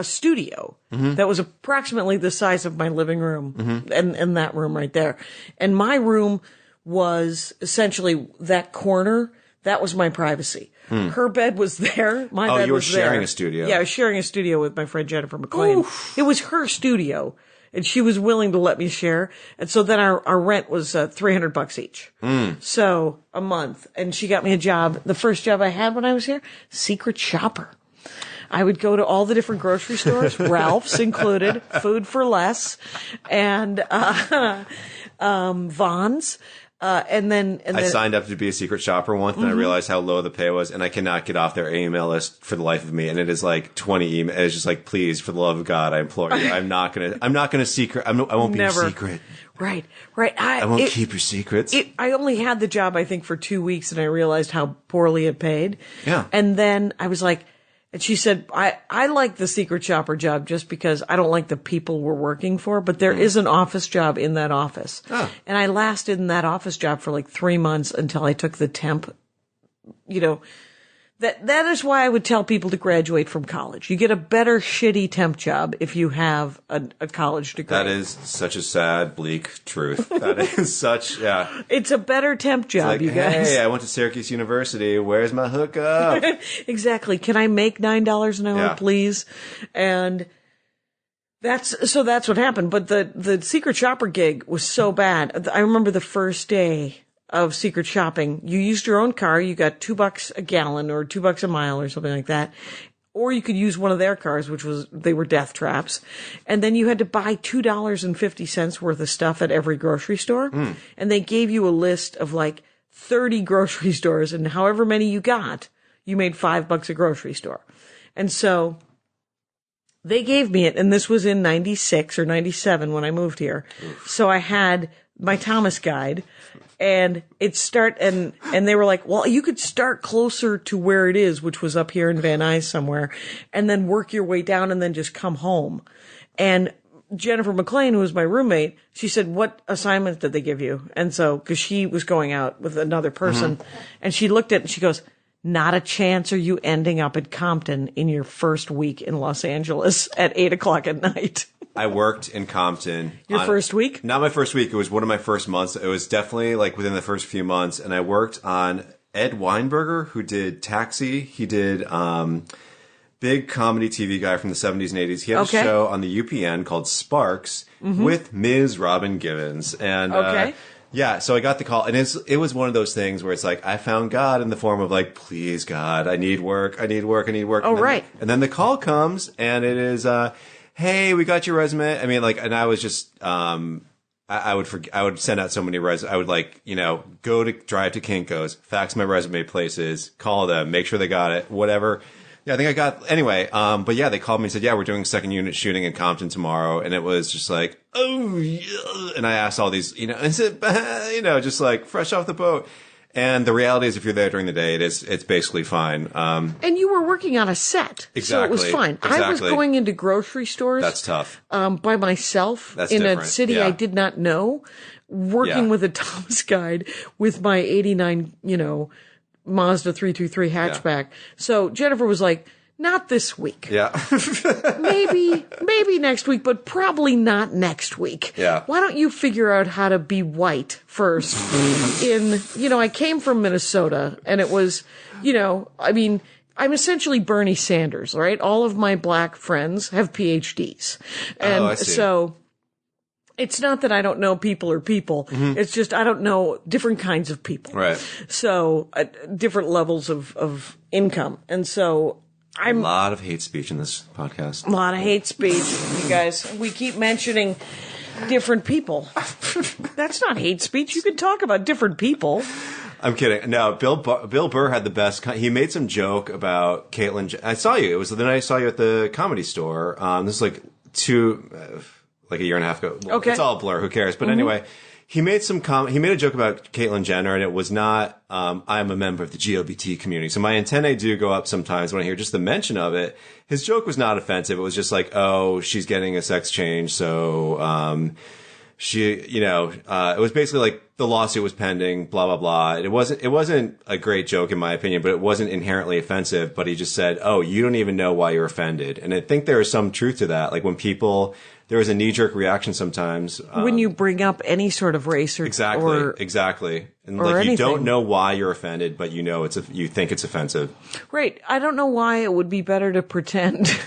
studio that was approximately the size of my living room and that room right there. And my room was essentially that corner. That was my privacy. Her bed was there. My bed was there. You were sharing a studio. Yeah, I was sharing a studio with my friend Jennifer McLean. It was her studio, and she was willing to let me share. And so then our rent was $300 each. So a month. And she got me a job. The first job I had when I was here, secret shopper. I would go to all the different grocery stores, Ralph's included, Food for Less, and Vons. And then I signed up to be a secret shopper once, and I realized how low the pay was, and I cannot get off their email list for the life of me. And it is like 20 emails. It's just like, please, for the love of God, I implore you, I'm not gonna secret. I won't be Never. your secret. Right. I won't keep your secrets. I only had the job, I think, for 2 weeks, and I realized how poorly it paid. Yeah. And then I was like, and she said, I like the secret shopper job just because I don't like the people we're working for, but there is an office job in that office. Oh. And I lasted in that office job for like 3 months until I took the temp, that is why I would tell people to graduate from college. You get a better shitty temp job if you have a college degree. That is such a sad, bleak truth. That is such, yeah. It's a better temp job, Like, you guys. hey, I went to Syracuse University. Where's my hookup? Exactly. Can I make $9 an hour, please? And that's what happened. But the secret shopper gig was so bad. I remember the first day of secret shopping. You used your own car. You got $2 a gallon or $2 a mile or something like that. Or you could use one of their cars, they were death traps. And then you had to buy $2.50 worth of stuff at every grocery store. And they gave you a list of like 30 grocery stores, and however many you got, you made $5 a grocery store. And so they gave me it, and this was in 96 or 97 when I moved here. So I had my Thomas guide, and and they were like, well, you could start closer to where it is, which was up here in Van Nuys somewhere, and then work your way down and then just come home. And Jennifer McLean, who was my roommate, she said, what assignment did they give you? And so, cause she was going out with another person, and she looked at it and she goes, not a chance are you ending up at Compton in your first week in Los Angeles at 8:00 at night. I worked in Compton. Your first week? Not my first week. It was one of my first months. It was definitely like within the first few months. And I worked on Ed Weinberger, who did Taxi. He did big comedy TV guy from the 70s and 80s. He had a show on the UPN called Sparks with Ms. Robin Givens. And yeah, so I got the call, and it was one of those things where it's like, I found God in the form of like, please God, I need work. Oh, right. And then the call comes, and it is, hey, we got your resume. I mean, like, and I was just, I would send out so many resumes. I would like, drive to Kinko's, fax my resume places, call them, make sure they got it, whatever. Yeah, I think I got, anyway, but yeah, they called me and said, yeah, we're doing second unit shooting in Compton tomorrow. And it was just like, oh, yeah. And I asked all these, and said, just like fresh off the boat. And the reality is, if you're there during the day, it's basically fine. And you were working on a set. Exactly. So it was fine. I was Exactly. going into grocery stores. That's tough. By myself That's in a different. city Yeah. I did not know, working Yeah. with a Thomas guide with my 89, Mazda 323 hatchback. So Jennifer was like, not this week. Yeah. Maybe next week, but probably not next week. Yeah. Why don't you figure out how to be white first? I came from Minnesota and it was, I'm essentially Bernie Sanders, right? All of my black friends have PhDs. And I see. so it's not that I don't know people or people. It's just I don't know different kinds of people. Right. So different levels of income. And so A lot of hate speech in this podcast. a lot of hate speech, you guys. We keep mentioning different people. That's not hate speech. You can talk about different people. I'm kidding. No, Bill Burr had the best. He made some joke about Caitlyn. I saw you. It was the night I saw you at the Comedy Store. This is like a year and a half ago. Okay. It's all a blur. Who cares? But anyway, he made he made a joke about Caitlyn Jenner, and it was not, I'm a member of the GLBT community. So my antennae do go up sometimes when I hear just the mention of it. His joke was not offensive. It was just like, oh, she's getting a sex change. So, it was basically like the lawsuit was pending, blah, blah, blah. It wasn't a great joke in my opinion, but it wasn't inherently offensive. But he just said, oh, you don't even know why you're offended. And I think there is some truth to that. Like when there is a knee-jerk reaction sometimes. When you bring up any sort of race or Exactly. And or like anything. you don't know why you're offended, but you think it's offensive. Right. I don't know why it would be better to pretend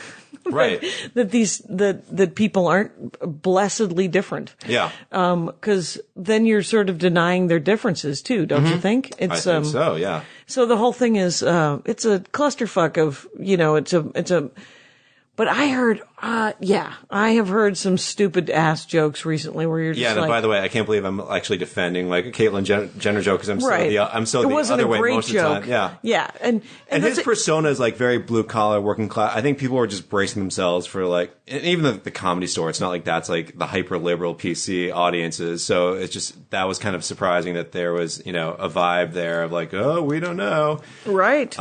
Right. that people aren't blessedly different. Yeah. Because then you're sort of denying their differences too, don't you think? I think so, yeah. So the whole thing is, it's a clusterfuck of, but I heard, I have heard some stupid ass jokes recently where you're just Yeah, and like, by the way, I can't believe I'm actually defending like a Caitlyn Jenner joke because I'm right. so it the wasn't other a way great most joke. of the time. Yeah. Yeah. And his that's persona is like very blue collar, working class. I think people are just bracing themselves for like, and even the Comedy Store. It's not like that's like the hyper liberal PC audiences. So it's just that was kind of surprising that there was a vibe there of like, oh, we don't know. right.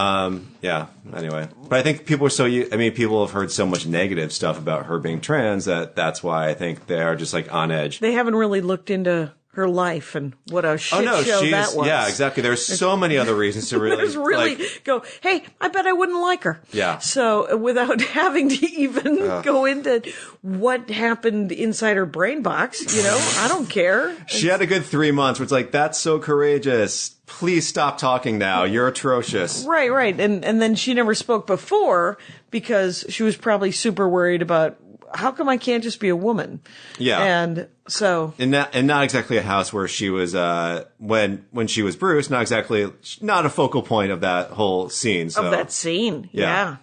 Yeah. Anyway, but I think people are people have heard so much negative stuff about her being trans that's why I think they are just like on edge. They haven't really looked into her life and what a shit show that was. Yeah, exactly. There's so many other reasons to really, There's really go, hey, I bet I wouldn't like her. Yeah. So without having to even go into what happened inside her brain box, I don't care. She had a good 3 months where it's like, that's so courageous. Please stop talking now. You're atrocious. Right. And then she never spoke before because she was probably super worried about how come I can't just be a woman? Yeah. And so. And not exactly a house where she was, when she was Bruce, not a focal point of that whole scene. So. Of that scene. Yeah.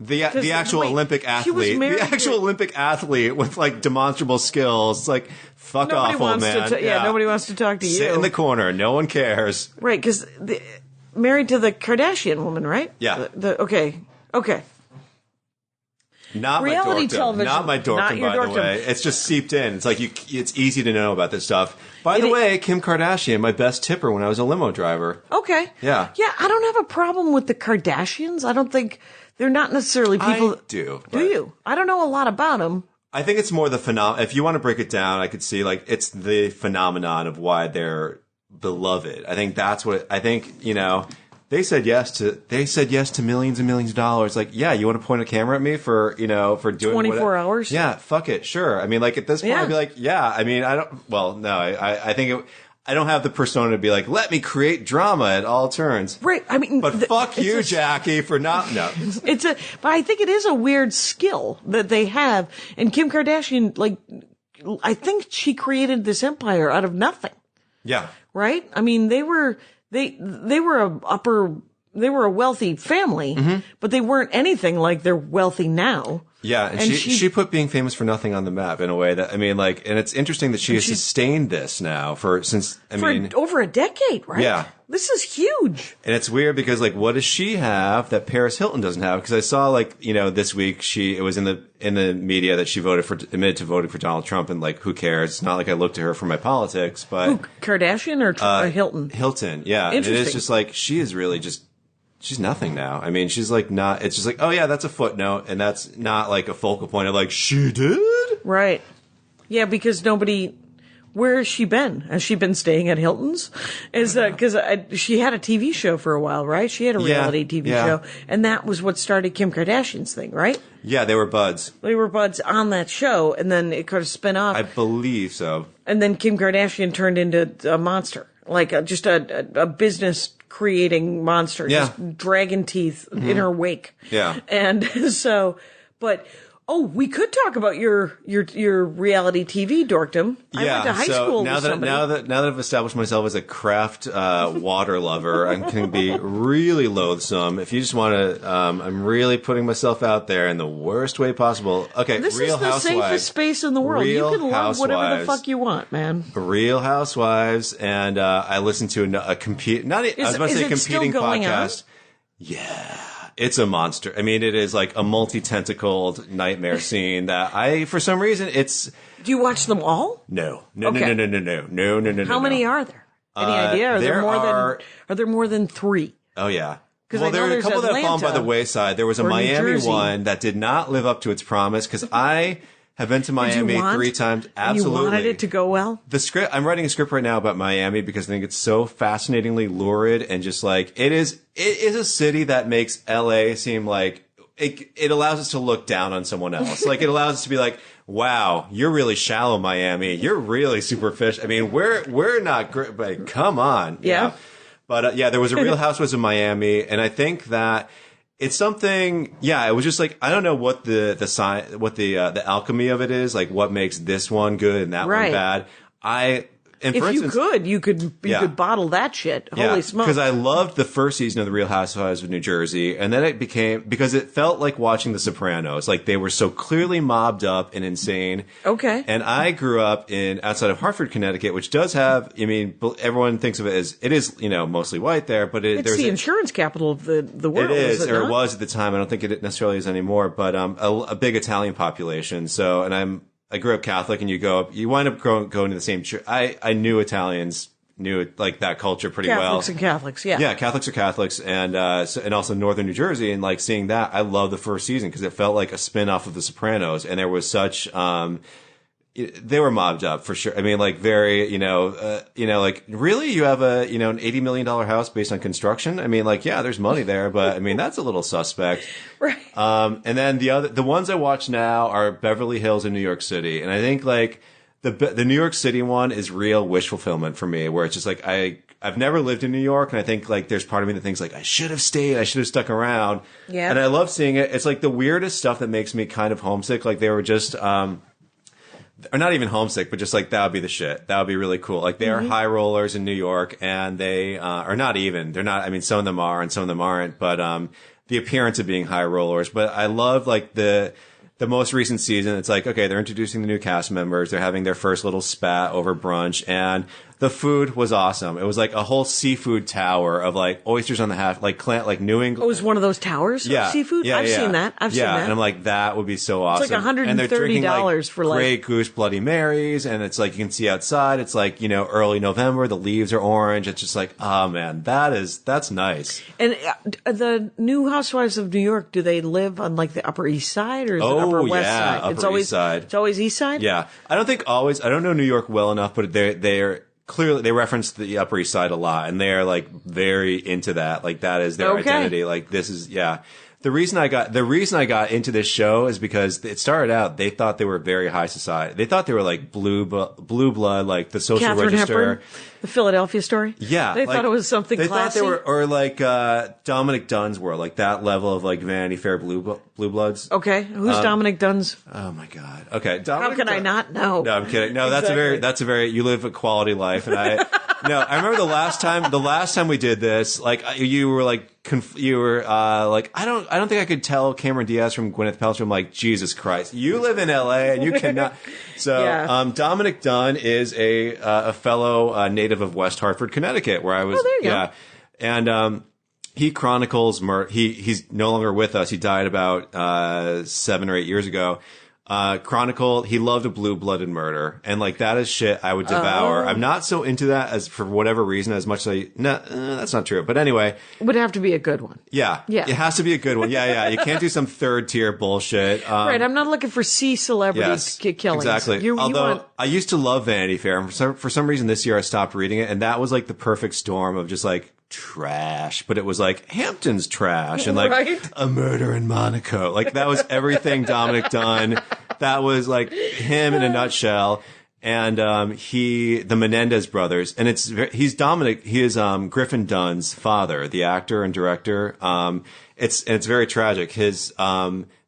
The actual Olympic athlete, Olympic athlete with like demonstrable skills. It's like, fuck off, old man. Nobody wants to talk to you. Sit in the corner. No one cares. Right, because married to the Kardashian woman, right? Yeah. Okay. Not Reality my dorkdom. television. Not my dorkdom, Not your by dorkdom. the way. It's just seeped in. It's like it's easy to know about this stuff. By the way, Kim Kardashian, my best tipper when I was a limo driver. Okay. Yeah. Yeah, I don't have a problem with the Kardashians. I don't think they're not necessarily people. I do. Do you? I don't know a lot about them. I think it's more the phenomenon. If you want to break it down, I could see like it's the phenomenon of why they're beloved. I think that's what I think. They said yes to millions and millions of dollars. Like, yeah, you want to point a camera at me for doing 24 hours? Yeah, fuck it, sure. I mean, like at this point, I'd be like, yeah. I mean, I don't. Well, no, I think I don't have the persona to be like, let me create drama at all turns. Right. I mean, but fuck you, Jackie, for not. No. But I think it is a weird skill that they have. And Kim Kardashian, like, I think she created this empire out of nothing. Yeah. Right. I mean, they were a upper a wealthy family, but they weren't anything like they're wealthy now. Yeah, and she put being famous for nothing on the map in a way that, I mean, like, and it's interesting that she has sustained this now for over a decade, right? Yeah. This is huge. And it's weird because, like, what does she have that Paris Hilton doesn't have? Because I saw, like, this week it was in the media that she admitted to voting for Donald Trump, and, like, who cares? It's not like I look to her for my politics, but. Who, Kardashian or Hilton? Hilton, yeah. And it is just like, she is really just. She's nothing now. I mean, she's like not, it's just like, oh yeah, that's a footnote. And that's not like a focal point of like, she did? Right. Yeah, because where has she been? Has she been staying at Hilton's? Because she had a TV show for a while, right? She had a reality TV show. And that was what started Kim Kardashian's thing, right? Yeah, they were buds. They were buds on that show. And then it kind of spin off. I believe so. And then Kim Kardashian turned into a monster. Like just a business creating monster, just dragon teeth in her wake. Yeah. And so, but, we could talk about your reality TV dorkdom. I went to high school with somebody. Now that I've established myself as a craft water lover, I can be really loathsome. If you just want to, I'm really putting myself out there in the worst way possible. Okay, this Real is the Housewives. safest space in the world. You can love whatever the fuck you want, man. Real Housewives, and I listened to a competing podcast. Yeah. It's a monster. I mean, it is like a multi-tentacled nightmare scene that for some reason, it's... Do you watch them all? No. Okay. No. How many are there? Any idea? Are there more than 3? Oh, yeah. Well, there were a couple that have fallen by the wayside. There was a Miami one that did not live up to its promise because I have been to Miami 3 times. Absolutely. You wanted it to go well? The script, I'm writing a script right now about Miami because I think it's so fascinatingly lurid and just like, it is a city that makes LA seem like it allows us to look down on someone else. Like it allows us to be like, wow, you're really shallow, Miami. You're really superficial. I mean, we're not great, but come on. Yeah. But there was a Real Housewives of Miami, and I think that it's something. Yeah, it was just like I don't know what the alchemy of it is. Like what makes this one good and that one bad. You could bottle that shit. Holy smokes. Because I loved the first season of The Real Housewives of New Jersey, and then because it felt like watching The Sopranos. Like they were so clearly mobbed up and insane. Okay. And I grew up outside of Hartford, Connecticut, which does have, I mean, everyone thinks of it as, it is, mostly white there, but it's the insurance capital of the world. It is, or it was at the time. I don't think it necessarily is anymore, but a big Italian population. So, and I grew up Catholic, and you wind up going to the same church. I knew Italians, knew like that culture pretty well. Catholics and Catholics, yeah. Yeah, Catholics are Catholics, and also Northern New Jersey, and like seeing that, I love the first season because it felt like a spin-off of The Sopranos, and there was such, they were mobbed up for sure. I mean, like very, like really, you have an $80 million house based on construction. I mean, like, yeah, there's money there, but I mean, that's a little suspect. Right. And then the ones I watch now are Beverly Hills and New York City. And I think like the New York City one is real wish fulfillment for me, where it's just like, I've never lived in New York, and I think like there's part of me that thinks like I should have stayed, I should have stuck around. Yeah. And I love seeing it. It's like the weirdest stuff that makes me kind of homesick. Like they were just, or not even homesick, but just like that would be the shit. That would be really cool. Like they are high rollers in New York, and they are not even. They're not. I mean, some of them are, and some of them aren't. But the appearance of being high rollers. But I love like the most recent season. It's like okay, they're introducing the new cast members. They're having their first little spat over brunch, and the food was awesome. It was like a whole seafood tower of like oysters on the half, like New England. Oh, it was one of those towers of seafood? Yeah, I've seen that. I've seen that. And I'm like, that would be so awesome. It's like $130 and they're drinking, like, for like Grey Goose Bloody Marys, and it's like you can see outside. It's like, early November, the leaves are orange. It's just like, oh man, that's nice. And the new Housewives of New York, do they live on like the Upper East Side or is it Upper West Side? Upper East Side. It's always East Side? Yeah. I don't know New York well enough, but they're clearly, they reference the Upper East Side a lot, and they are like very into that. Like that is their identity. Like this is, The reason I got into this show is because it started out, they thought they were very high society. They thought they were like blue blood, like the social Catherine register. Hepburn, the Philadelphia Story. Yeah. They thought it was something they classy. Thought they were, or like, Dominic Dunn's were like that level of like Vanity Fair blue bloods. Okay. Who's Dominic Dunn's? Oh my God. Okay. How can I not know? No, I'm kidding. No, that's a very, you live a quality life, and No, I remember the last time we did this, like you were like, like, I don't think I could tell Cameron Diaz from Gwyneth Paltrow. I'm like, Jesus Christ, you live in LA and you cannot. So, Yeah. Dominic Dunn is a fellow native of West Hartford, Connecticut, where I was. Oh, there you go. Yeah. And, he chronicles he's no longer with us. He died about 7 or 8 years ago. He loved a blue-blooded murder, and like that is shit I would devour. I'm not so into that as for whatever reason as much as that's not true. But anyway, It would have to be a good one. yeah, Yeah. it has to be a good one. Yeah. You can't do some third-tier bullshit. Right, I'm not looking for C celebrities killings. Exactly. You Although want... I used to love Vanity Fair, and for some reason this year I stopped reading it, and that was like the perfect storm of just like trash, but it was like Hampton's trash and like Right. a murder in Monaco. Like that was everything Dominic Dunn. That was like him in a nutshell. And the Menendez brothers, and he is Griffin Dunn's father, the actor and director. It's very tragic. His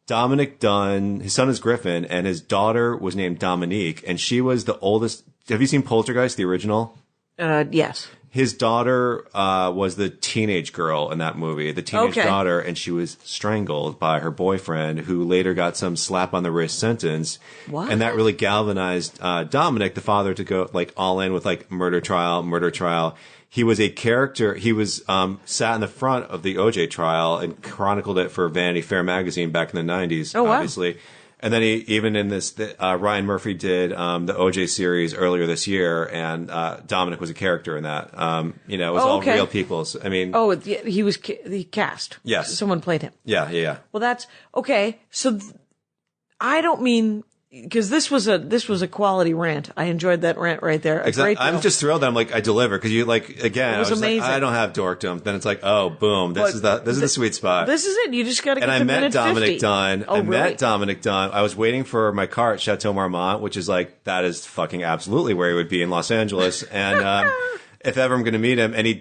Dominic Dunn, his son is Griffin, and his daughter was named Dominique, and she was the oldest. Have you seen Poltergeist, the original? Yes. His daughter was the teenage girl in that movie, the teenage daughter, and she was strangled by her boyfriend, who later got some slap on the wrist sentence. What? And that really galvanized Dominic, the father, to go like all in with like murder trial. He was a character. He was sat in the front of the OJ trial and chronicled it for Vanity Fair magazine back in the 90s. Oh, wow. Obviously. And then even in this, Ryan Murphy did the OJ series earlier this year, and Dominic was a character in that. It was all real people. So, I mean, he cast. Yes. Someone played him. yeah. Well, that's okay. So I don't mean, because this was a quality rant. I enjoyed that rant right there. Exactly. I'm just thrilled that I'm like I deliver, because you like again. It was I was amazing. Like, I don't have dorkdom. Then it's like, oh, boom. This is the sweet spot. This is it. You just got to get And to I met minute Dominic 50. Dunn. Oh, I really? met Dominic Dunn. I was waiting for my car at Chateau Marmont, which is like, that is fucking absolutely where he would be in Los Angeles. And if ever I'm going to meet him, and he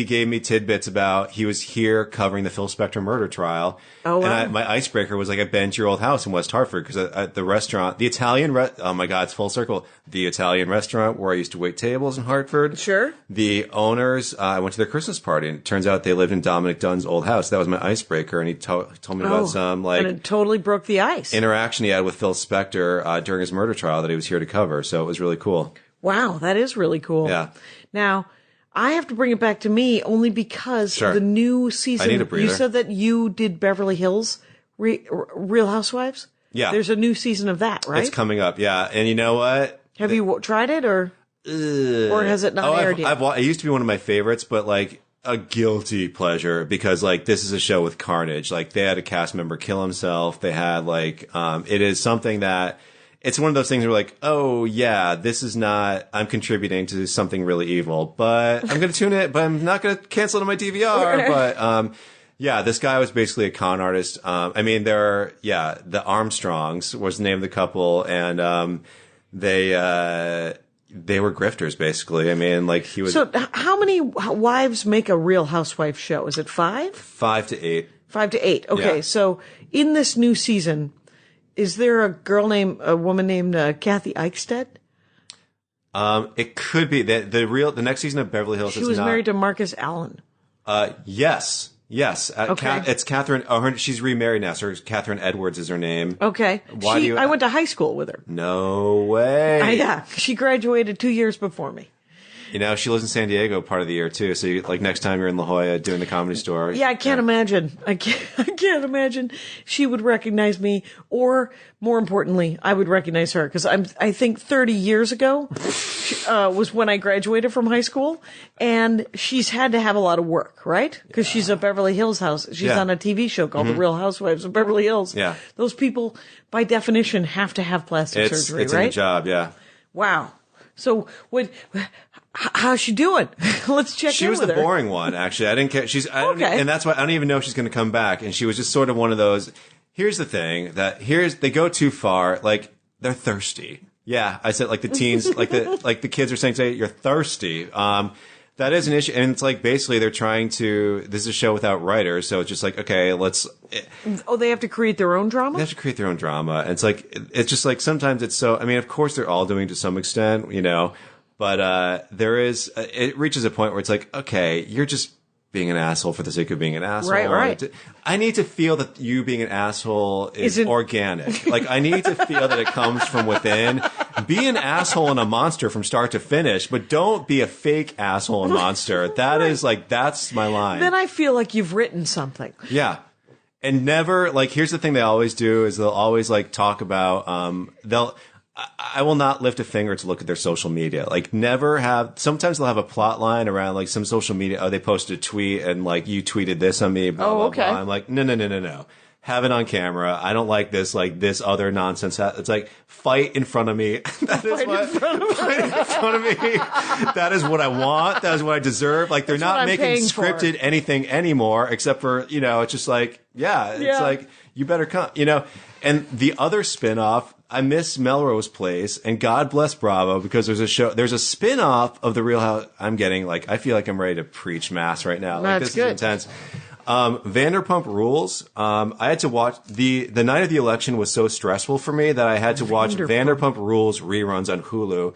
gave me tidbits about, he was here covering the Phil Spector murder trial. Oh, wow. And my icebreaker was like, I've been to your old house in West Hartford, because at the restaurant, oh my God, it's full circle. The Italian restaurant where I used to wait tables in Hartford. Sure. The owners, I went to their Christmas party, and it turns out they lived in Dominic Dunn's old house. That was my icebreaker, and he told me about some and it totally broke the ice. interaction he had with Phil Spector during his murder trial that he was here to cover. So it was really cool. Wow, that is really cool. Yeah. Now, I have to bring it back to me only because Sure. the new season. I need a breather. You said that you did Beverly Hills Real Housewives? Yeah. There's a new season of that, right? It's coming up, yeah. And you know what? Have you tried it or has it not aired yet? It used to be one of my favorites, but like a guilty pleasure, because like this is a show with carnage. Like they had a cast member kill himself. They had like it is something that. It's one of those things where like, oh yeah, this is not, I'm contributing to something really evil, but I'm going to tune it, but I'm not going to cancel it on my DVR. But, yeah, this guy was basically a con artist. The Armstrongs was the name of the couple, and, they were grifters basically. I mean, like he was. So how many wives make a Real Housewife show? Is it 5? 5 to 8. 5 to 8. Okay. Yeah. So in this new season, is there a woman named Kathy Eichstead? It could be the next season of Beverly Hills. She was married to Marcus Allen. Yes. Okay. It's Catherine. She's remarried now. So Catherine Edwards is her name. Okay. I went to high school with her. No way. Yeah. She graduated 2 years before me. You know, she lives in San Diego part of the year too. So like next time you're in La Jolla doing the Comedy Store. Yeah, I can't imagine. I can't imagine she would recognize me, or more importantly, I would recognize her, because I think 30 years ago was when I graduated from high school, and she's had to have a lot of work, right? Because she's a Beverly Hills house. She's on a TV show called The Real Housewives of Beverly Hills. Yeah. Those people, by definition, have to have plastic surgery, it's right? in the job, yeah. Wow. So how's she doing? Let's check in with her. She was the boring one, actually. I didn't care. And that's why I don't even know if she's going to come back. And she was just sort of one of those. Here's the thing they go too far. Like they're thirsty. Yeah, I said like the teens, like the kids are saying today, you're thirsty. That is an issue, and it's like basically they're trying to. This is a show without writers, so it's just like okay, let's. They have to create their own drama. They have to create their own drama, and it's just like sometimes it's so. I mean, of course they're all doing it to some extent, you know. But there is, it reaches a point where it's like, okay, you're just being an asshole for the sake of being an asshole. Right. I need to feel that you being an asshole is organic. Like, I need to feel that it comes from within. Be an asshole and a monster from start to finish, but don't be a fake asshole and monster. That is like, that's my line. Then I feel like you've written something. Yeah. And never, like, here's the thing they always do is they'll always, like, talk about, I will not lift a finger to look at their social media. Like, never have, sometimes they'll have a plot line around, like, some social media. Oh, they posted a tweet and, like, you tweeted this on me, blah, blah, blah. I'm like, no. Have it on camera. I don't like this, other nonsense. It's like, fight in front of me. That is fight in front of me. That is what I want. That is what I deserve. Like, they're not making scripted anything anymore, except for, it's just like, it's like, you better come, And the other spinoff, I miss Melrose Place, and God bless Bravo, because there's a spin-off of The Real House. I feel like I'm ready to preach mass right now. Like, this is intense. Vanderpump Rules. I had to watch the night of the election was so stressful for me that I had to watch Vanderpump Rules reruns on Hulu.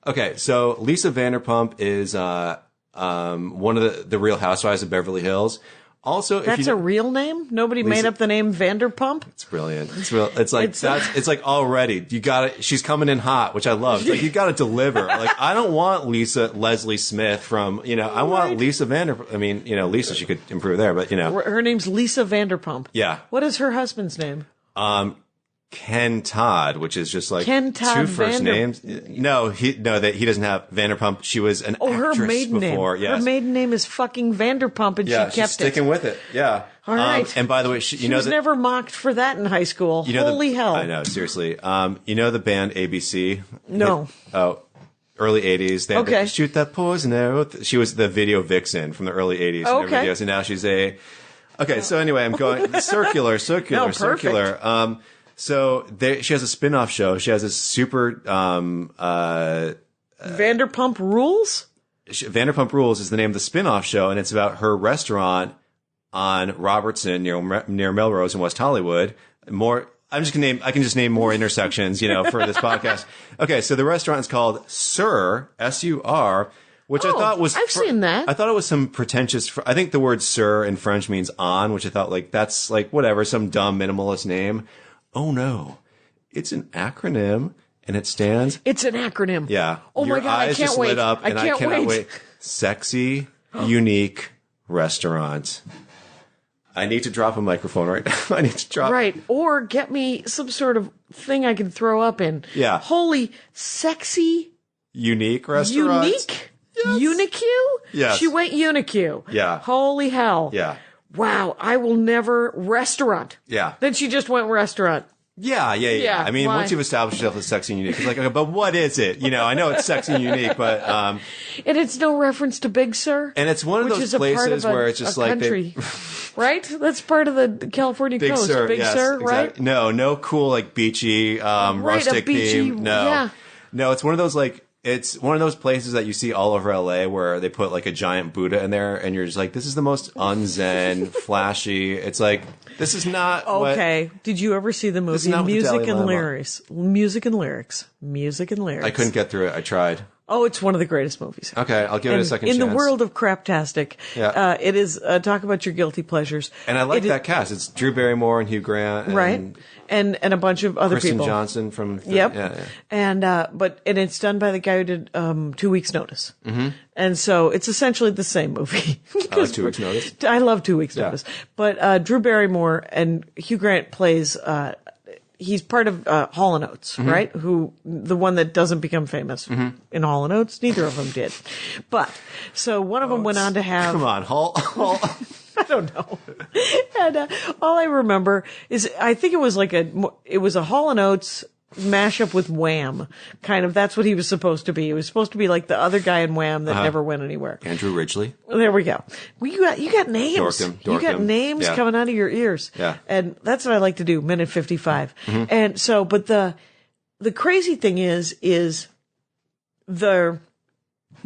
Okay, so Lisa Vanderpump is one of the Real Housewives of Beverly Hills. Also, that's a real name? Nobody made up the name Vanderpump? It's brilliant. It's real. It's like it's like already you got it. She's coming in hot, which I love. It's like you got to deliver. Like, I don't want Leslie Smith from I want Lisa Vanderpump. I mean, Lisa, she could improve there, but her name's Lisa Vanderpump. Yeah. What is her husband's name? Ken Todd, which is just like Ken Todd two first names. No, he doesn't have Vanderpump. She was an actress her maiden before. Name. Yes. Her maiden name is fucking Vanderpump, and she kept she's sticking with it. Yeah. All right. And by the way, she was never mocked for that in high school. Holy hell! I know, seriously. The band ABC? No. Early 80s. They had to shoot that poison arrow. She was the video vixen from the early 80s. Okay. Videos, and now she's a. Okay, so anyway, I'm going circular. So she has a spin-off show. She has a super Vanderpump Rules? Vanderpump Rules is the name of the spin-off show, and it's about her restaurant on Robertson near Melrose in West Hollywood. I can just name more intersections, for this podcast. Okay, so the restaurant is called Sur, S-U-R, which I thought was I've seen that. I thought it was some pretentious I think the word sir in French means on, which I thought that's whatever, some dumb minimalist name. Oh no, it's an acronym, and it stands. It's an acronym. Yeah. Oh my God, I can't wait. Lit up, and I cannot wait. Sexy, unique restaurant. I need to drop a microphone right now. I need to drop. Right, or get me some sort of thing I can throw up in. Yeah. Holy sexy, unique restaurant. Unique. Yes. Unique? Yes. She went unique. Yeah. Holy hell. Yeah. Wow, I will never restaurant. Yeah. Then she just went restaurant. Yeah. I mean, once you've established yourself as sexy and unique, it's like, okay, but what is it? I know it's sexy and unique, but and it's no reference to Big Sur. And it's one of those places where it's just like country, right? That's part of the California Big coast. Sur, Big yes, Sur, exactly. right? No cool like beachy, rustic theme. No, it's one of those it's one of those places that you see all over LA where they put like a giant Buddha in there, and you're just like, this is the most unzen, flashy. It's like, this is not okay. Did you ever see the movie Music and Lyrics? Music and Lyrics. I couldn't get through it. I tried. Oh, it's one of the greatest movies. Okay, I'll give it a second chance. In the world of craptastic, it is talk about your guilty pleasures. And I like that cast. It's Drew Barrymore and Hugh Grant, and a bunch of other Kristen people. Johnson from and it's done by the guy who did 2 Weeks Notice, and so it's essentially the same movie. I like 2 Weeks Notice. I love 2 Weeks Notice, but Drew Barrymore and Hugh Grant plays. He's part of Hall & Oates, right? The one that doesn't become famous in Hall & Oates. Neither of them did. But, so one of them went on to have... Come on, Hall. I don't know. And all I remember is, I think it was a Hall & Oates mashup with Wham. Kind of, that's what he was supposed to be. He was supposed to be like the other guy in Wham that never went anywhere. Andrew Ridgeley. There we go. Well, you got names. Dorked him. You got names coming out of your ears. Yeah. And that's what I like to do, minute 55. And so, but the crazy thing is there's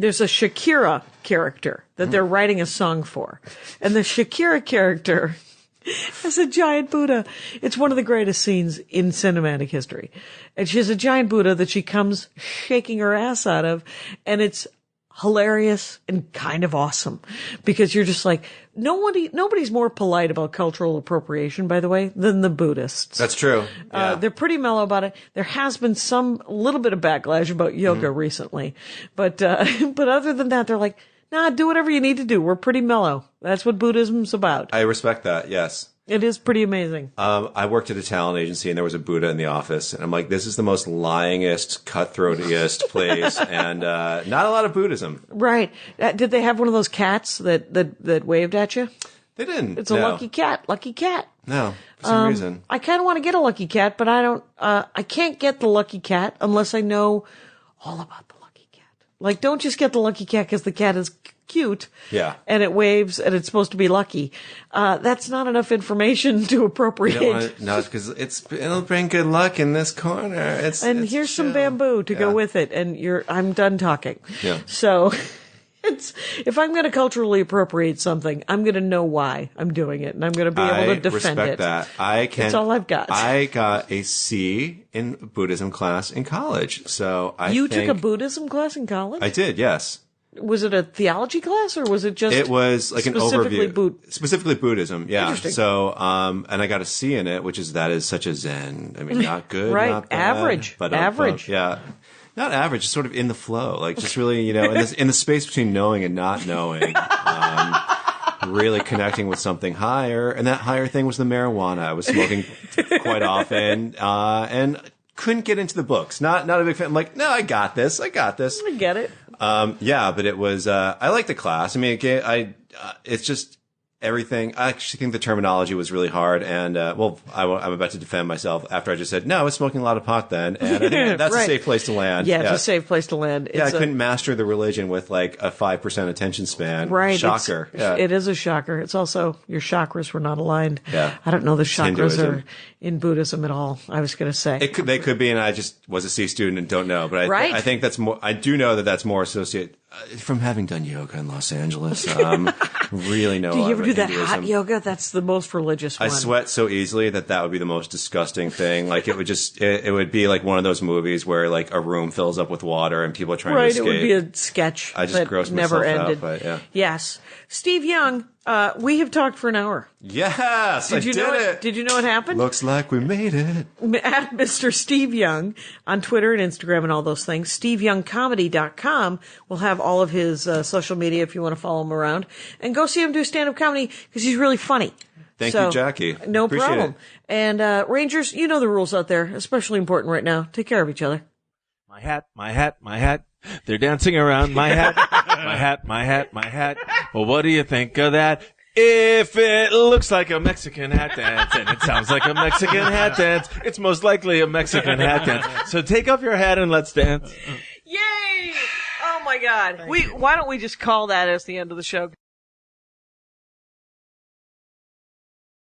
a Shakira character that they're writing a song for. And the Shakira character as a giant Buddha. It's one of the greatest scenes in cinematic history. And she has a giant Buddha that she comes shaking her ass out of, and it's hilarious and kind of awesome because you're just like, nobody's more polite about cultural appropriation, by the way, than the Buddhists. That's true. Yeah. They're pretty mellow about it. There has been some little bit of backlash about yoga recently, but other than that, they're like, nah, do whatever you need to do. We're pretty mellow. That's what Buddhism's about. I respect that. Yes. It is pretty amazing. I worked at a talent agency, and there was a Buddha in the office, and I'm like, this is the most lyingest, cutthroatiest place, and not a lot of Buddhism. Right. Did they have one of those cats that waved at you? They didn't. It's a lucky cat. Lucky cat. No, for some reason. I kind of want to get a lucky cat, but I can't get the lucky cat unless I know all about the lucky cat. Like, don't just get the lucky cat because the cat is cute. Yeah. And it waves and it's supposed to be lucky. That's not enough information to appropriate. No, because it'll bring good luck in this corner. It's here's chill. some bamboo to go with it. And I'm done talking. Yeah. So if I'm going to culturally appropriate something, I'm going to know why I'm doing it, and I'm going to be able to defend respect it. That. That's all I've got. I got a C in Buddhism class in college. So You took a Buddhism class in college? I did, yes. Was it a theology class, or was it just? It was like an overview. Specifically Buddhism, yeah. Interesting. So, and I got a C in it, that is such a zen. I mean, not good, right? not bad, Average, but average. Yeah, not average. Sort of in the flow, like just really, in the space between knowing and not knowing. Really connecting with something higher, and that higher thing was the marijuana. I was smoking quite often, and couldn't get into the books. Not a big fan. I'm like, no, I got this. I get it. Yeah, but it was, I liked the class. I mean, it's just everything. I actually think the terminology was really hard. And, I'm about to defend myself after I just said, no, I was smoking a lot of pot then. And I think that's right. a safe place to land. Yeah, it's a safe place to land. I couldn't master the religion with like a 5% attention span. Right. Shocker. It is a shocker. It's also, your chakras were not aligned. Yeah. I don't know the chakras Hinduism. are in Buddhism at all, I was going to say. They could be, and I just was a C student and don't know. But Right. I think that's more, I do know that's more associated, from having done yoga in Los Angeles, really know. Do you ever do that Hinduism. hot yoga? That's the most religious one. I sweat so easily that would be the most disgusting thing. Like it would be like one of those movies where like a room fills up with water and people are trying to escape. Right, it would be a sketch I just that grossed never myself out, ended. but yeah. Yes. Steve Young, we have talked for an hour. Yes, I did it. Did you know what happened? Looks like we made it. At Mr. Steve Young on Twitter and Instagram and all those things. SteveYoungComedy.com will have all of his social media if you want to follow him around. And go see him do stand-up comedy because he's really funny. Thank you, Jackie. No Appreciate problem. it. And Rangers, you know the rules out there, especially important right now. Take care of each other. My hat, my hat, my hat. They're dancing around my hat. My hat, my hat, my hat. Well, what do you think of that? If it looks like a Mexican hat dance and it sounds like a Mexican hat dance, it's most likely a Mexican hat dance. So take off your hat and let's dance. Yay! Oh my God. Why don't we just call that as the end of the show?